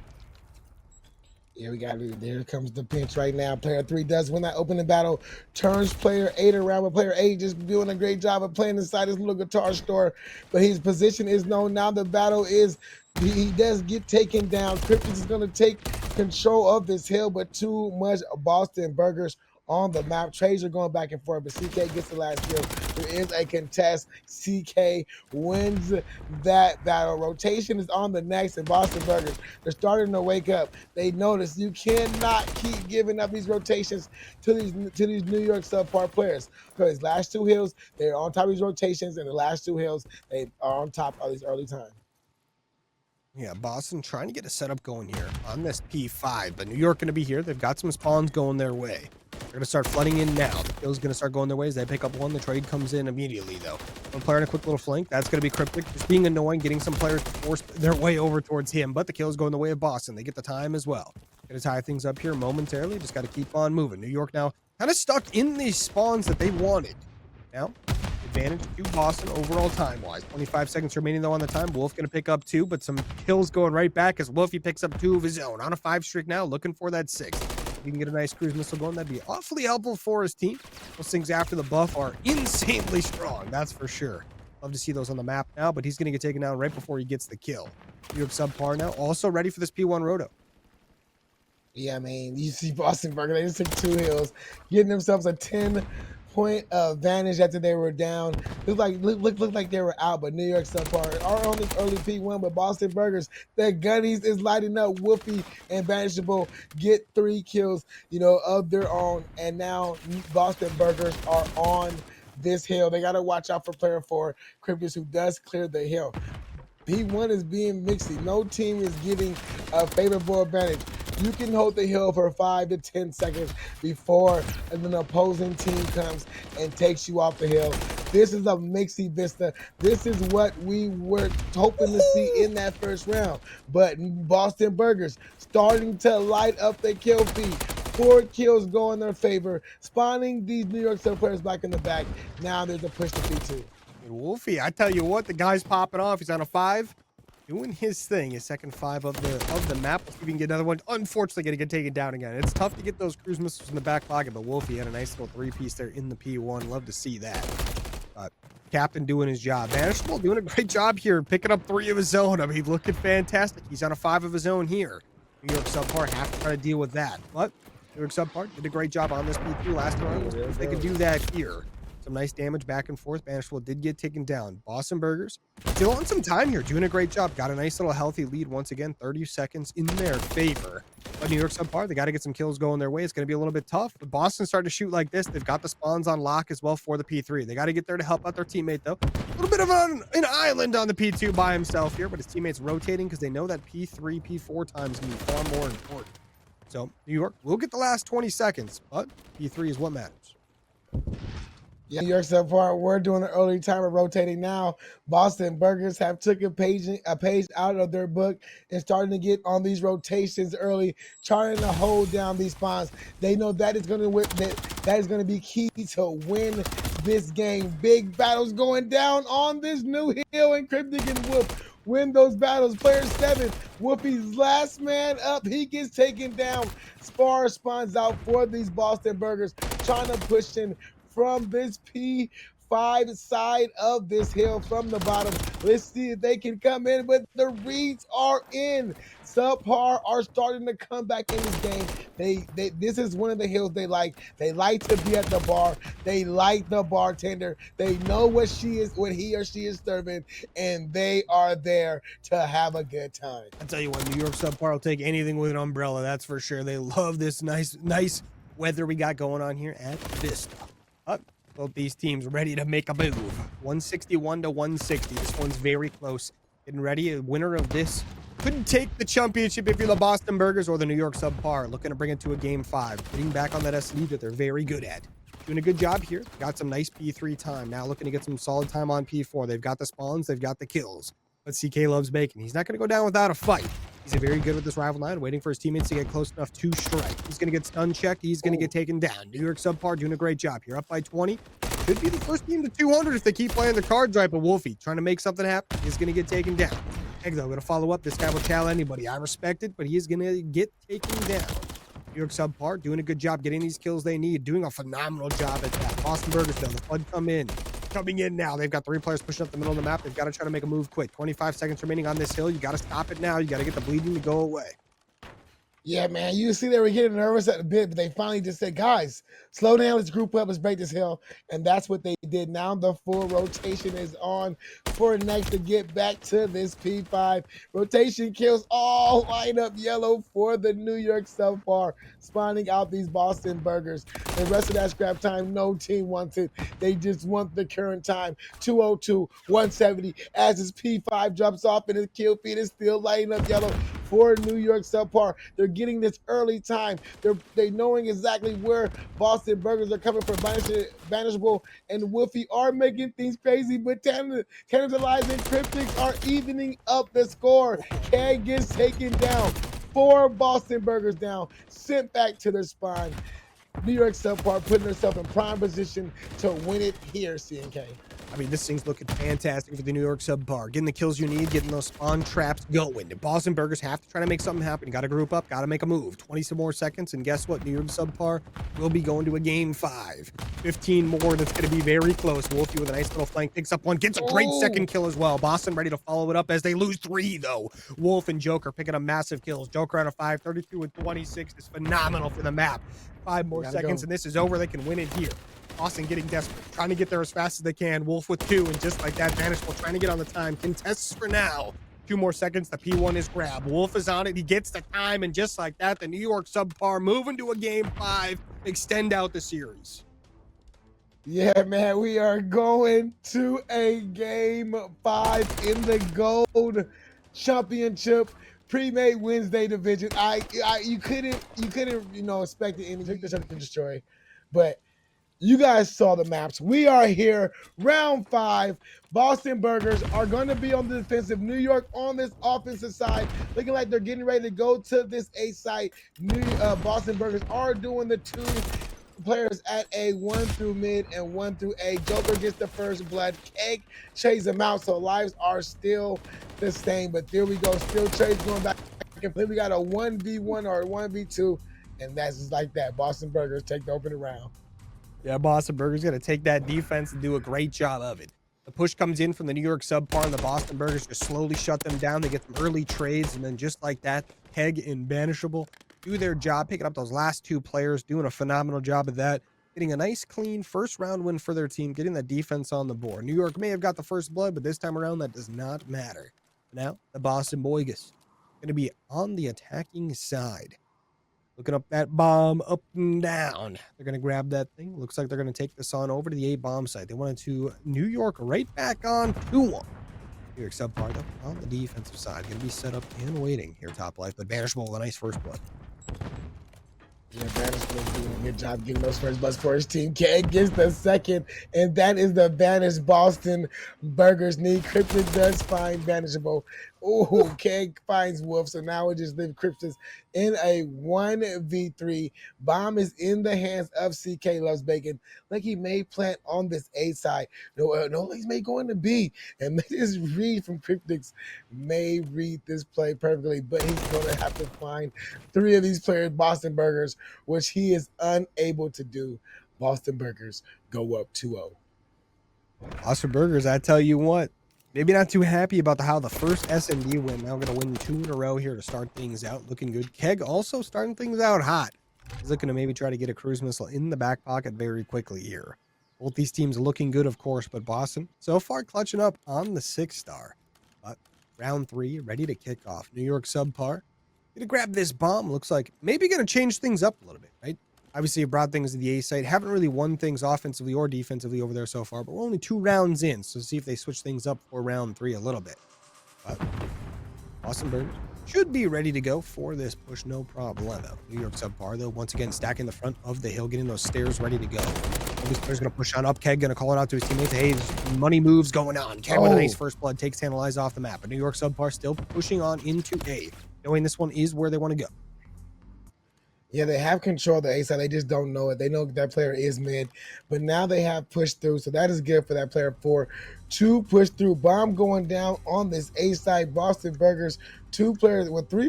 Yeah, we got it. There comes the pinch right now. Player 3 does win that opening battle. Turns player 8 around, but player 8 just doing a great job of playing inside his little guitar store. But his position is known now. The battle is, he does get taken down. Cryptus is going to take control of this hill, but too much Boston Burgers on the map. Trades are going back and forth, but CK gets the last kill. There is a contest. CK wins that battle. Rotation is on the next, and Boston Burgers, they're starting to wake up. They notice you cannot keep giving up these rotations to these New York SubPar players. Because last 2 hills, they're on top of these rotations, and the last 2 hills, they are on top of these early time. Yeah, Boston trying to get a setup going here on this P5, but New York going to be here. They've got some spawns going their way. They're going to start flooding in now. The kill's going to start going their ways. They pick up 1. The trade comes in immediately, though. One player in a quick little flank. That's going to be Cryptic. Just being annoying, getting some players to force their way over towards him, but the kill's going the way of Boston. They get the time as well. Going to tie things up here momentarily. Just got to keep on moving. New York now kind of stuck in these spawns that they wanted. Now, advantage to Boston overall time-wise. 25 seconds remaining, though, on the time. Wolf going to pick up 2, but some kills going right back as Wolfie picks up 2 of his own. On a 5 streak now, looking for that 6. If he can get a nice cruise missile going, that'd be awfully helpful for his team. Those things after the buff are insanely strong, that's for sure. Love to see those on the map now, but he's going to get taken down right before he gets the kill. New York SubPar now, also ready for this P1 roto. Yeah, I mean, you see Boston Burger, they just took 2 hills, getting themselves a 10-point advantage after they were down. Looked like they were out, but New York SubPar are on this early P1, but Boston Burgers, their gunnies is lighting up. Wolfie and Banishable get 3 kills, you know, of their own, and now Boston Burgers are on this hill. They got to watch out for player 4, Cryptus, who does clear the hill. P1 is being mixy. No team is getting a favorable advantage. You can hold the hill for 5 to 10 seconds before an opposing team comes and takes you off the hill. This is a mixy vista. This is what we were hoping to see in that first round. But Boston Burgers starting to light up the kill feed. 4 kills go in their favor, spawning these New York SubPar players back in the back. Now there's a push to P2. Wolfie, I tell you what, the guy's popping off. He's on a 5. Doing his thing, his second 5 of the map. Let's see if we can get another one. Unfortunately, going to get taken down again. It's tough to get those cruise missiles in the back pocket, but Wolfie had a nice little 3-piece there in the P1. Love to see that. Captain doing his job. Banishable doing a great job here, picking up 3 of his own. I mean, looking fantastic. He's on a 5 of his own here. New York SubPar have to try to deal with that. But New York SubPar did a great job on this P2 last round. If they could do that here. Some nice damage back and forth. Banishable did get taken down. Boston Burgers still on some time here, doing a great job. Got a nice little healthy lead once again, 30 seconds in their favor. But New York SubPar, they got to get some kills going their way. It's going to be a little bit tough. But Boston started to shoot like this. They've got the spawns on lock as well for the P3. They got to get there to help out their teammate, though. A little bit of an island on the P2 by himself here, but his teammate's rotating because they know that P3, P4 times can be far more important. So New York will get the last 20 seconds, but P3 is what matters. Yeah, York SubPar, we're doing an early timer rotating now. Boston Burgers have took a page out of their book and starting to get on these rotations early, trying to hold down these spawns. They know that is going to be key to win this game. Big battles going down on this new hill, and Cryptic and Wolf win those battles. Player 7, Wolfie's last man up. He gets taken down. Spar spawns out for these Boston Burgers, trying to push in from this P5 side of this hill from the bottom. Let's see if they can come in, but the reads are in. SubPar are starting to come back in this game. This is one of the hills they like. They like to be at the bar. They like the bartender. They know what he or she is serving, and they are there to have a good time. I tell you what, New York SubPar will take anything with an umbrella. That's for sure. They love this nice weather we got going on here at Vista. Both these teams ready to make a move. 161 to 160. This one's very close. Getting ready. A winner of this could take the championship if you're the Boston Burgers or the New York SubPar. Looking to bring it to a game 5. Getting back on that SD that they're very good at. Doing a good job here. Got some nice P3 time. Now looking to get some solid time on P4. They've got the spawns. They've got the kills. But CK loves bacon. He's not going to go down without a fight. He's very good with this rival line, waiting for his teammates to get close enough to strike. He's going to get stun checked. He's going to get taken down. New York SubPar doing a great job here. Up by 20. Could be the first team to 200 if they keep playing the cards right, but Wolfie trying to make something happen. He's going to get taken down. Egg, though, going to follow up. This guy will challenge anybody. I respect it, but he is going to get taken down. New York SubPar doing a good job getting these kills they need. Doing a phenomenal job at that. Boston Burgers, though, the flood coming in now. They've got 3 players pushing up the middle of the map. They've got to try to make a move quick. 25 seconds remaining on this hill. You got to stop it now. You got to get the bleeding to go away. Yeah, man, you see they were getting nervous at the bit, but they finally just said, guys, slow down, let's group up, let's break this hill. And that's what they did. Now the full rotation is on for next to get back to this P5. Rotation kills all line up yellow for the New York SubPar, spawning out these Boston Burgers. The rest of that scrap time, no team wants it. They just want the current time, 202, 170, as his P5 jumps off and his kill feed is still lighting up yellow for New York SubPar. They're getting this early time. They knowing exactly where Boston Burgers are coming from. Banishable and Wolfie are making things crazy, but Tantalizing Cryptics are evening up the score. Keg gets taken down. 4 Boston Burgers down, sent back to their spawn. New York SubPar putting herself in prime position to win it here, CNK. I mean, this thing's looking fantastic for the New York SubPar. Getting the kills you need, getting those spawn traps going. The Boston Burgers have to try to make something happen. Got to group up, got to make a move. 20 some more seconds, and guess what? New York SubPar will be going to a game 5. 15 more, that's going to be very close. Wolfie with a nice little flank, picks up one, gets a great second kill as well. Boston ready to follow it up as they lose 3, though. Wolf and Joker picking up massive kills. Joker on a 5, 32 and 26 is phenomenal for the map. 5 more seconds, and this is over. They can win it here. Boston getting desperate, trying to get there as fast as they can. Wolf with 2, and just like that, Banishable trying to get on the time. Contests for now. 2 more seconds, the P1 is grabbed. Wolf is on it, he gets the time, and just like that, the New York SubPar moving to a game 5, extend out the series. Yeah, man, we are going to a game 5 in the Gold Championship pre-made Wednesday division. You couldn't expect any took this up to destroy, but you guys saw the maps. We are here, round 5. Boston Burgers are going to be on the defensive. New York on this offensive side, looking like they're getting ready to go to this A site. Boston Burgers are doing the 2 players at A, 1 through mid and 1 through A. Joker gets the first blood. Keg chase them out, so lives are still the same. But there we go, still trades going back and forth. We got a 1v1 or a 1v2, and that's just like that. Boston Burgers take the opening round. Yeah, Boston Burgers going to take that defense and do a great job of it. The push comes in from the New York SubPar, and the Boston Burgers just slowly shut them down. They get some early trades, and then just like that, Keg and Banishable do their job, picking up those last 2 players, doing a phenomenal job of that. getting a nice, clean first round win for their team, getting that defense on the board. New York may have got the first blood, but this time around, that does not matter. Now, the Boston Boygas going to be on the attacking side. Looking up that bomb, up and down. They're going to grab that thing. Looks like they're going to take this on over to the A bomb site. They wanted to New York right back on 2-1. New York SubPar, though, on the defensive side. Going to be set up and waiting here, top life. But Banishable with a nice first blood. Yeah, Banishable doing a good job getting those first bloods for his team. Keg gets the second, and that is the banished Boston Burgers knee. Cryptic does find Banishable. Ooh, Keg finds Wolf, so now we just leave Cryptus in a 1v3. Bomb is in the hands of CK Loves Bacon. Like he may plant on this A side. No, he's may go into B. And this read from Cryptics may read this play perfectly, but he's going to have to find 3 of these players, Boston Burgers, which he is unable to do. Boston Burgers go up 2-0. Boston Burgers, I tell you what, maybe not too happy about how the first S&D win. Now going to win 2 in a row here to start things out. Looking good. Keg also starting things out hot. He's looking to maybe try to get a cruise missile in the back pocket very quickly here. Both these teams looking good, of course, but Boston so far clutching up on the 6-star. But round 3, ready to kick off. New York SubPar. Going to grab this bomb. Looks like maybe going to change things up a little bit, right? Obviously, you brought things to the A site. Haven't really won things offensively or defensively over there so far, but we're only 2 rounds in, so see if they switch things up for round 3 a little bit. But Boston Burgers should be ready to go for this push, no problem. New York SubPar, though, once again, stacking the front of the hill, getting those stairs ready to go. All these players going to push on up. Keg going to call it out to his teammates. Hey, there's money moves going on. Keg with a nice first blood, takes Tantalize off the map. But New York SubPar still pushing on into A, knowing this one is where they want to go. Yeah, they have control of the A side. They just don't know it. They know that player is mid, but now they have pushed through, so that is good for that player 4 to push through. Bomb going down on this A side. Boston Burgers, 3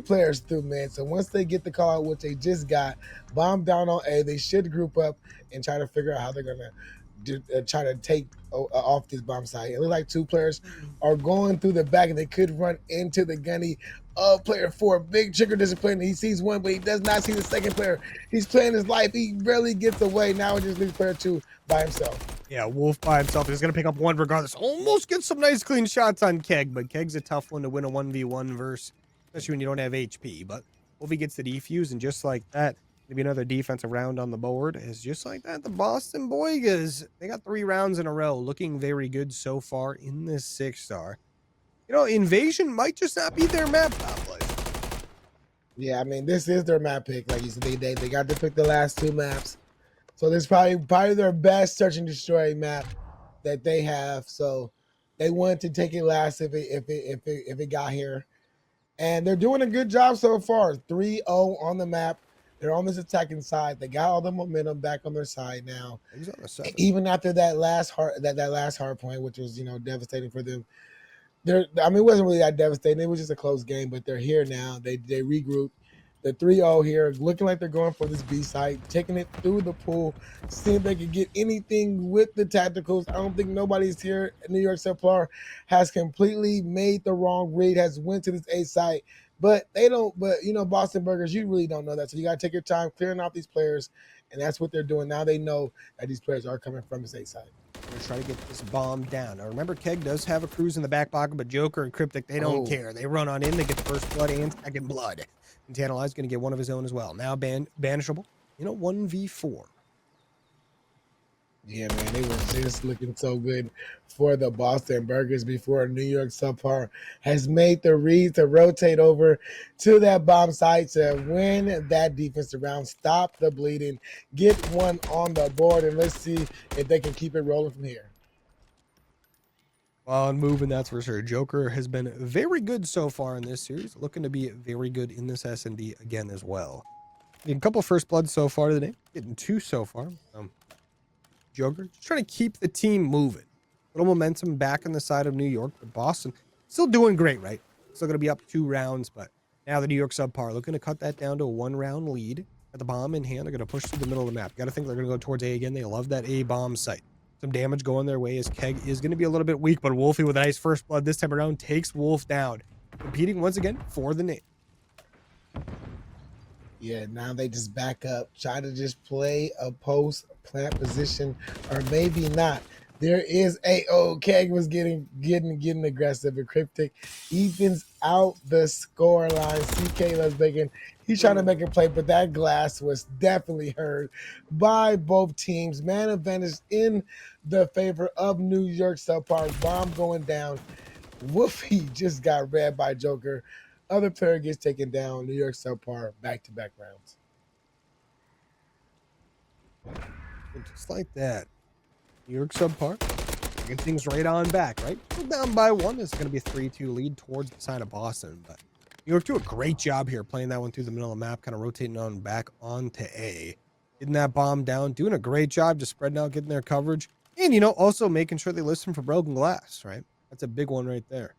players through mid. So once they get the call out, which they just got, bomb down on A, they should group up and try to figure out how they're gonna try to take off this bomb side. It looks like 2 players are going through the back, and they could run into the gunny of player 4. Big trigger discipline. He sees one, but he does not see the second player. He's playing his life. He barely gets away. Now it just leaves player 2 by himself. Yeah, Wolf by himself. He's going to pick up 1 regardless. Almost gets some nice clean shots on Keg, but Keg's a tough one to win a 1v1 verse, especially when you don't have HP. But Wolfie gets the defuse, and just like that, maybe another defensive round on the board is just like that. The Boston Boygas, they got 3 rounds in a row, looking very good so far in this 6-star. You know, Invasion might just not be their map, top life. Yeah, I mean, this is their map pick. Like you said, they got to pick the last 2 maps, so this is probably their best search and destroy map that they have. So they wanted to take it last if it got here, and they're doing a good job so far. 3-0 on the map. They're on this attacking side. They got all the momentum back on their side now. Even after that last hard point, which was devastating for them. It wasn't really that devastating. It was just a close game, but they're here now. They regrouped. The 3-0 here, looking like they're going for this B site, taking it through the pool, seeing if they can get anything with the tacticals. I don't think nobody's here. New York SubPar has completely made the wrong read, has went to this A site, but they don't. But Boston Burgers, you really don't know that, so you got to take your time clearing off these players, and that's what they're doing now. They know that these players are coming from this A site. We're going to try to get this bomb down. Now, remember, Keg does have a cruise in the back pocket, but Joker and Cryptic, they don't care. They run on in. They get the first blood and second blood. And Tantalize going to get 1 of his own as well. Now banishable, 1v4. Yeah, man, they were just looking so good for the Boston Burgers before New York SubPar has made the read to rotate over to that bomb site to win that defensive round, stop the bleeding, get 1 on the board, and let's see if they can keep it rolling from here. Well, and moving, that's for sure. Joker has been very good so far in this series, looking to be very good in this S&D again as well. A couple first bloods so far today, getting 2 so far. Joker just trying to keep the team moving. A little momentum back on the side of New York, but Boston still doing great, right? Still going to be up 2 rounds, but now the New York SubPar looking to cut that down to a 1-round lead. Got the bomb in hand. They're going to push through the middle of the map. Got to think they're going to go towards A again. They love that A bomb site. Some damage going their way as Keg is going to be a little bit weak, but Wolfie with a nice first blood this time around takes Wolf down. Competing once again for the name. Yeah, now they just back up, try to just play a post plant position, or maybe not. There is Keg was getting aggressive and cryptic. Evens out the score line. CK Let's Bacon. He's trying to make a play, but that glass was definitely heard by both teams. Man advantage in the favor of New York SubPar. Bomb going down. Wolfie just got read by Joker. Other player gets taken down. New York SubPar back-to-back rounds. And just like that, New York SubPar getting things right on back, right? Still down by one. It's going to be a 3-2 lead towards the side of Boston. But New York do a great job here playing that one through the middle of the map, kind of rotating on back onto A. Getting that bomb down, doing a great job just spreading out, getting their coverage. And, also making sure they listen for broken glass, right? That's a big one right there.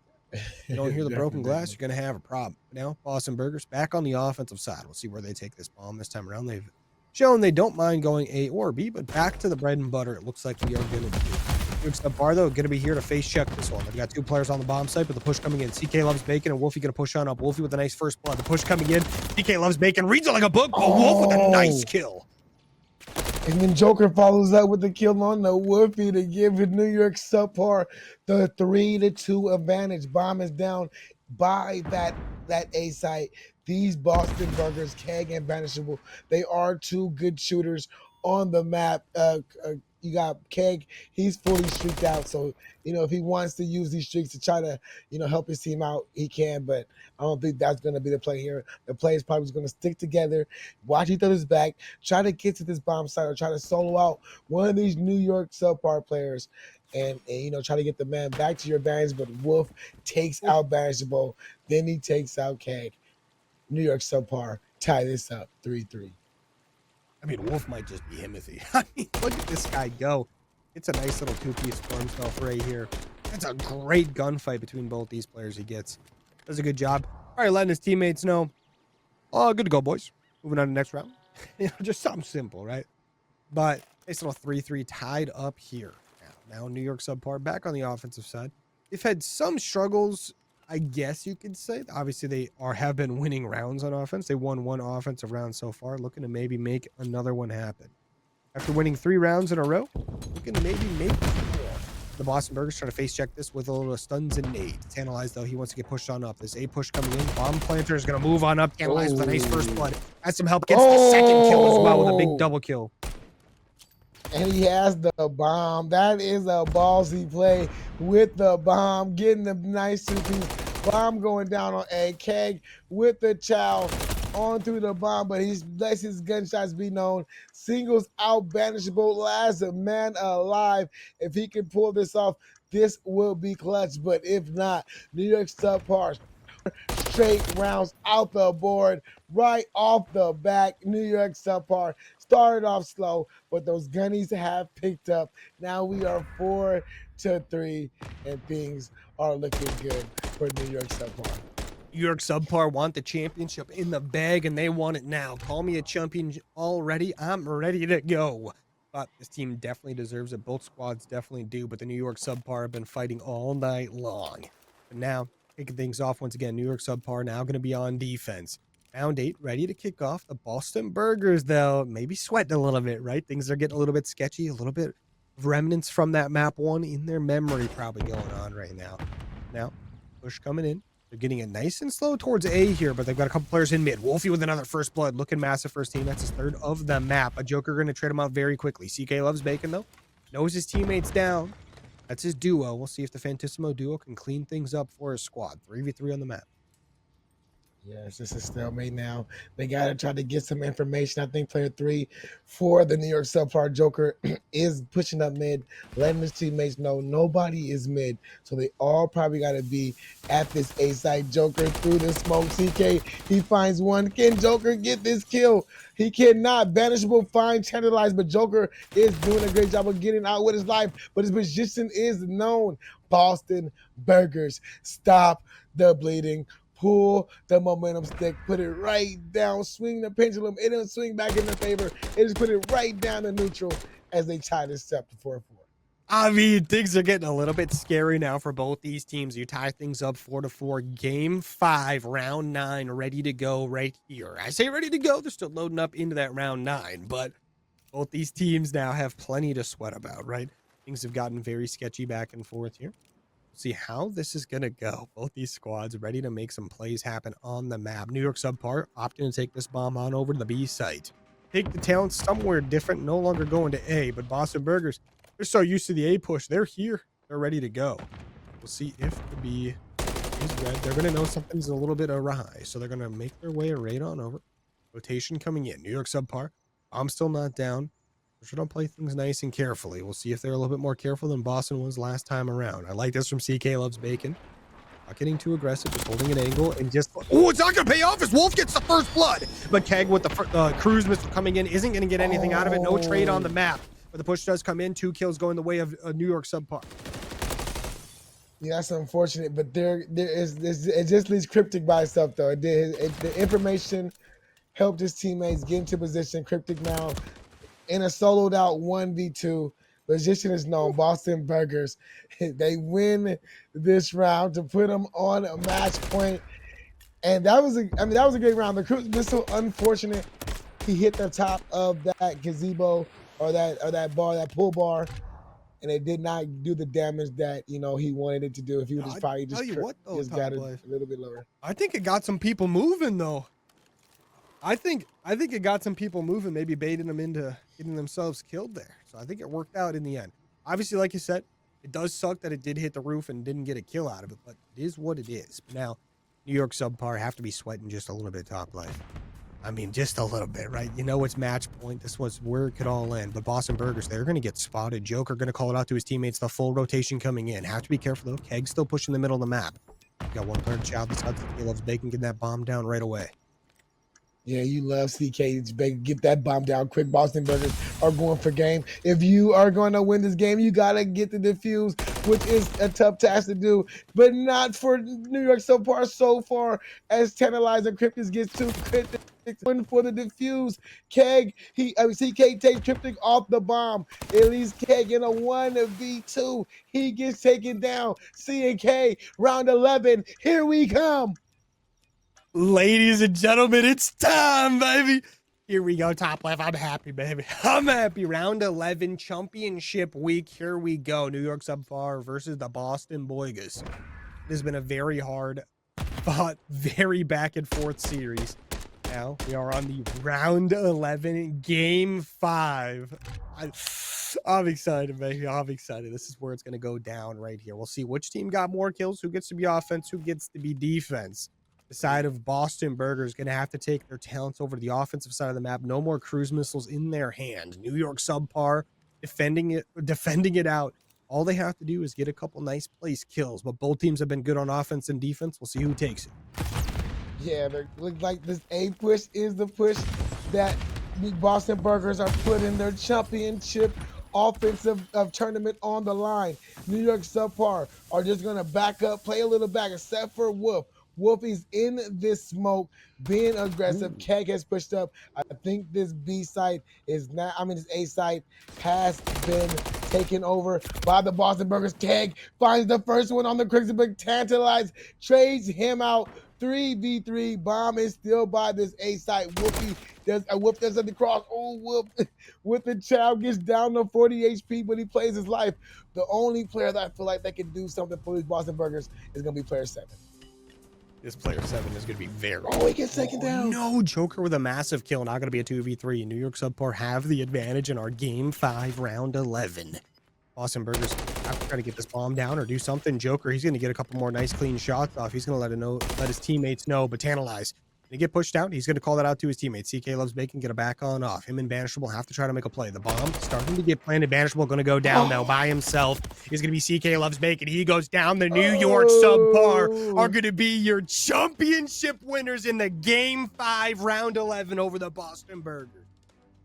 You don't hear the broken glass, you're going to have a problem. Now, Boston Burgers back on the offensive side. We'll see where they take this bomb this time around. They've shown they don't mind going A or B, but back to the bread and butter it looks like we are going to do. York SubPar, though, going to be here to face check this one. They've got two players on the bomb site, but the push coming in. CK Loves Bacon and Wolfie going to push on up. Wolfie with a nice first blood. The push coming in. CK Loves Bacon reads it like a book, but Wolf with a nice kill. And then Joker follows up with the kill on the Wolfie to give New York SubPar the 3-2 advantage. Bomb is down by that A site. These Boston Burgers, Keg and Banishable, they are two good shooters on the map. You got Keg, he's fully streaked out. So, if he wants to use these streaks to try to, help his team out, he can. But I don't think that's going to be the play here. The play is probably going to stick together, watch each other's back, try to get to this bomb site or try to solo out one of these New York SubPar players and try to get the man back to your advantage. But Wolf takes out Banishable, then he takes out Keg. New York SubPar tie this up 3-3. I mean, Wolf might just be Himothy. I mean, look at this guy go. It's a nice little two-piece for himself right here. It's a great gunfight between both these players he gets. Does a good job. All right, letting his teammates know. Oh, good to go, boys. Moving on to the next round. Just something simple, right? But nice little 3-3 tied up here. Now New York SubPar back on the offensive side. They've had some struggles, I guess you could say. Obviously, they have been winning rounds on offense. They won one offensive round so far, looking to maybe make another one happen. After winning 3 rounds in a row, looking to maybe make 4. The Boston Burgers trying to face check this with a little stuns and nades. Tantalize, though, he wants to get pushed on up. This A push coming in. Bomb planter is going to move on up. Tantalize with a nice first blood. Has some help. Gets the second kill as well with a big double kill. And he has the bomb. That is a ballsy play with the bomb. Getting the nice two-piece. Bomb going down on A. Keg with the chow on through the bomb, but he lets his gunshots be known. Singles out Banishable, last man alive. If he can pull this off, this will be clutch. But if not, New York SubPar straight rounds out the board, right off the back. New York SubPar started off slow, but those gunnies have picked up. Now we are 4-3, and things are looking good for New York SubPar. New York SubPar want the championship in the bag, and they want it now. Call me a champion already. I'm ready to go. But this team definitely deserves it. Both squads definitely do, but the New York SubPar have been fighting all night long. But now, kicking things off once again, New York SubPar now going to be on defense. Round 8, ready to kick off. The Boston Burgers, though, maybe sweating a little bit, right? Things are getting a little bit sketchy, a little bit of remnants from that map 1 in their memory probably going on right now. Now, push coming in. They're getting it nice and slow towards A here, but they've got a couple players in mid. Wolfie with another first blood. Looking massive first team. That's his 3rd of the map. A Joker going to trade him out very quickly. CK Loves Bacon, though. Knows his teammates down. That's his duo. We'll see if the Fantissimo duo can clean things up for his squad. 3v3 on the map. Yeah, it's just a stalemate now. They got to try to get some information. I think player 3 for the New York SubPar Joker is pushing up mid, letting his teammates know nobody is mid. So they all probably got to be at this A side. Joker through the smoke. CK, he finds one. Can Joker get this kill? He cannot. Banishable, fine, tantalized, but Joker is doing a great job of getting out with his life. But his position is known. Boston Burgers, stop the bleeding. Pull the momentum stick, put it right down, swing the pendulum. It doesn't swing back in their favor. It just put it right down to neutral as they try to step to 4-4. I mean, things are getting a little bit scary now for both these teams. You tie things up 4-4. Game 5, round 9, ready to go right here. I say ready to go. They're still loading up into that round 9, but both these teams now have plenty to sweat about, right? Things have gotten very sketchy back and forth here. See how this is going to go. Both these squads ready to make some plays happen on the map. New York SubPar opting to take this bomb on over to the B site. Take the talent somewhere different, no longer going to A, but Boston Burgers, they're so used to the A push. They're here. They're ready to go. We'll see if the B is red. They're going to know something's a little bit awry, so they're going to make their way right on over. Rotation coming in. New York SubPar. I'm still not down. We're trying to play things nice and carefully. We'll see if they're a little bit more careful than Boston was last time around. I like this from CK Loves Bacon. Not getting too aggressive, just holding an angle and just... Oh, it's not going to pay off as Wolf gets the first blood. But Keg with the cruise missile coming in isn't going to get anything out of it. No trade on the map. But the push does come in. 2 kills go in the way of New York SubPar. Yeah, that's unfortunate, but it just leaves Cryptic by itself, though. The information helped his teammates get into position. Cryptic now in a soloed out 1v2. Position is known. Boston Burgers. They win this round to put them on a match point. And that was a great round. The cruise missile, unfortunate. He hit the top of that gazebo or that bar, that pull bar, and it did not do the damage that he wanted it to do. If he would just probably just got it a little bit lower. I think it got some people moving though. I think it got some people moving, maybe baiting them into getting themselves killed there. So I think it worked out in the end. Obviously, like you said, it does suck that it did hit the roof and didn't get a kill out of it, but it is what it is. But now, New York SubPar have to be sweating just a little bit top life. I mean, just a little bit, right? It's match point. This was where it could all end. But Boston Burgers, they're going to get spotted. Joker going to call it out to his teammates. The full rotation coming in. Have to be careful, though. Keg still pushing the middle of the map. Got one player to shout this out. He loves Bacon. Get that bomb down right away. Yeah, you love CK. Get that bomb down quick. Boston Burgers are going for game. If you are going to win this game, you got to get the defuse, which is a tough task to do, but not for New York SubPar so far as Tantalizer Cryptic gets 2 critics. One for the defuse. CK takes Cryptic off the bomb. It leaves Keg in a 1v2. He gets taken down. C&K, round 11. Here we come. Ladies and gentlemen, it's time, baby. Here we go, top left. I'm happy, baby. I'm happy. Round 11, championship week. Here we go. New York SubPar versus the Boston Boygas. It has been a very hard fought, very back and forth series. Now we are on the round 11, game 5. I'm excited, baby. I'm excited. This is where it's going to go down right here. We'll see which team got more kills, who gets to be offense, who gets to be defense. The side of Boston Burger is going to have to take their talents over to the offensive side of the map. No more cruise missiles in their hand. New York SubPar defending it out. All they have to do is get a couple nice place kills. But both teams have been good on offense and defense. We'll see who takes it. Yeah, it looks like this A push is the push that the Boston Burgers are putting their championship offensive tournament on the line. New York SubPar are just going to back up, play a little back, except for Wolf. Wolfie's in this smoke, being aggressive. Keg has pushed up. I think this B site is not, this A site has been taken over by the Boston Burgers. Keg finds the first one on the Crimson, but Tantalize trades him out. 3v3. Bomb is still by this A site. Wolf does the cross. Oh, Wolf with the child gets down to 40 HP, but he plays his life. The only player that I feel like that can do something for these Boston Burgers is going to be player 7. This player 7 is going to be very... Oh, he gets taken down. No, Joker with a massive kill. Not going to be a 2v3. New York SubPar have the advantage in our game 5, round 11. Boston Burgers have to try to get this bomb down or do something. Joker, he's going to get a couple more nice, clean shots off. He's going to let his teammates know, but Tantalize. They get pushed out. He's going to call that out to his teammates. CK Loves Bacon, get a back on off. Him and Banishable have to try to make a play. The bomb starting to get planted. Banishable going to go down, though, by himself. He's going to be CK Loves Bacon. He goes down. The New York SubPar are going to be your championship winners in the Game 5, Round 11 over the Boston Burgers.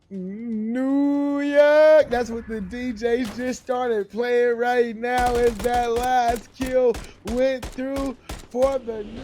New York. That's what the DJs just started playing right now as that last kill went through for the New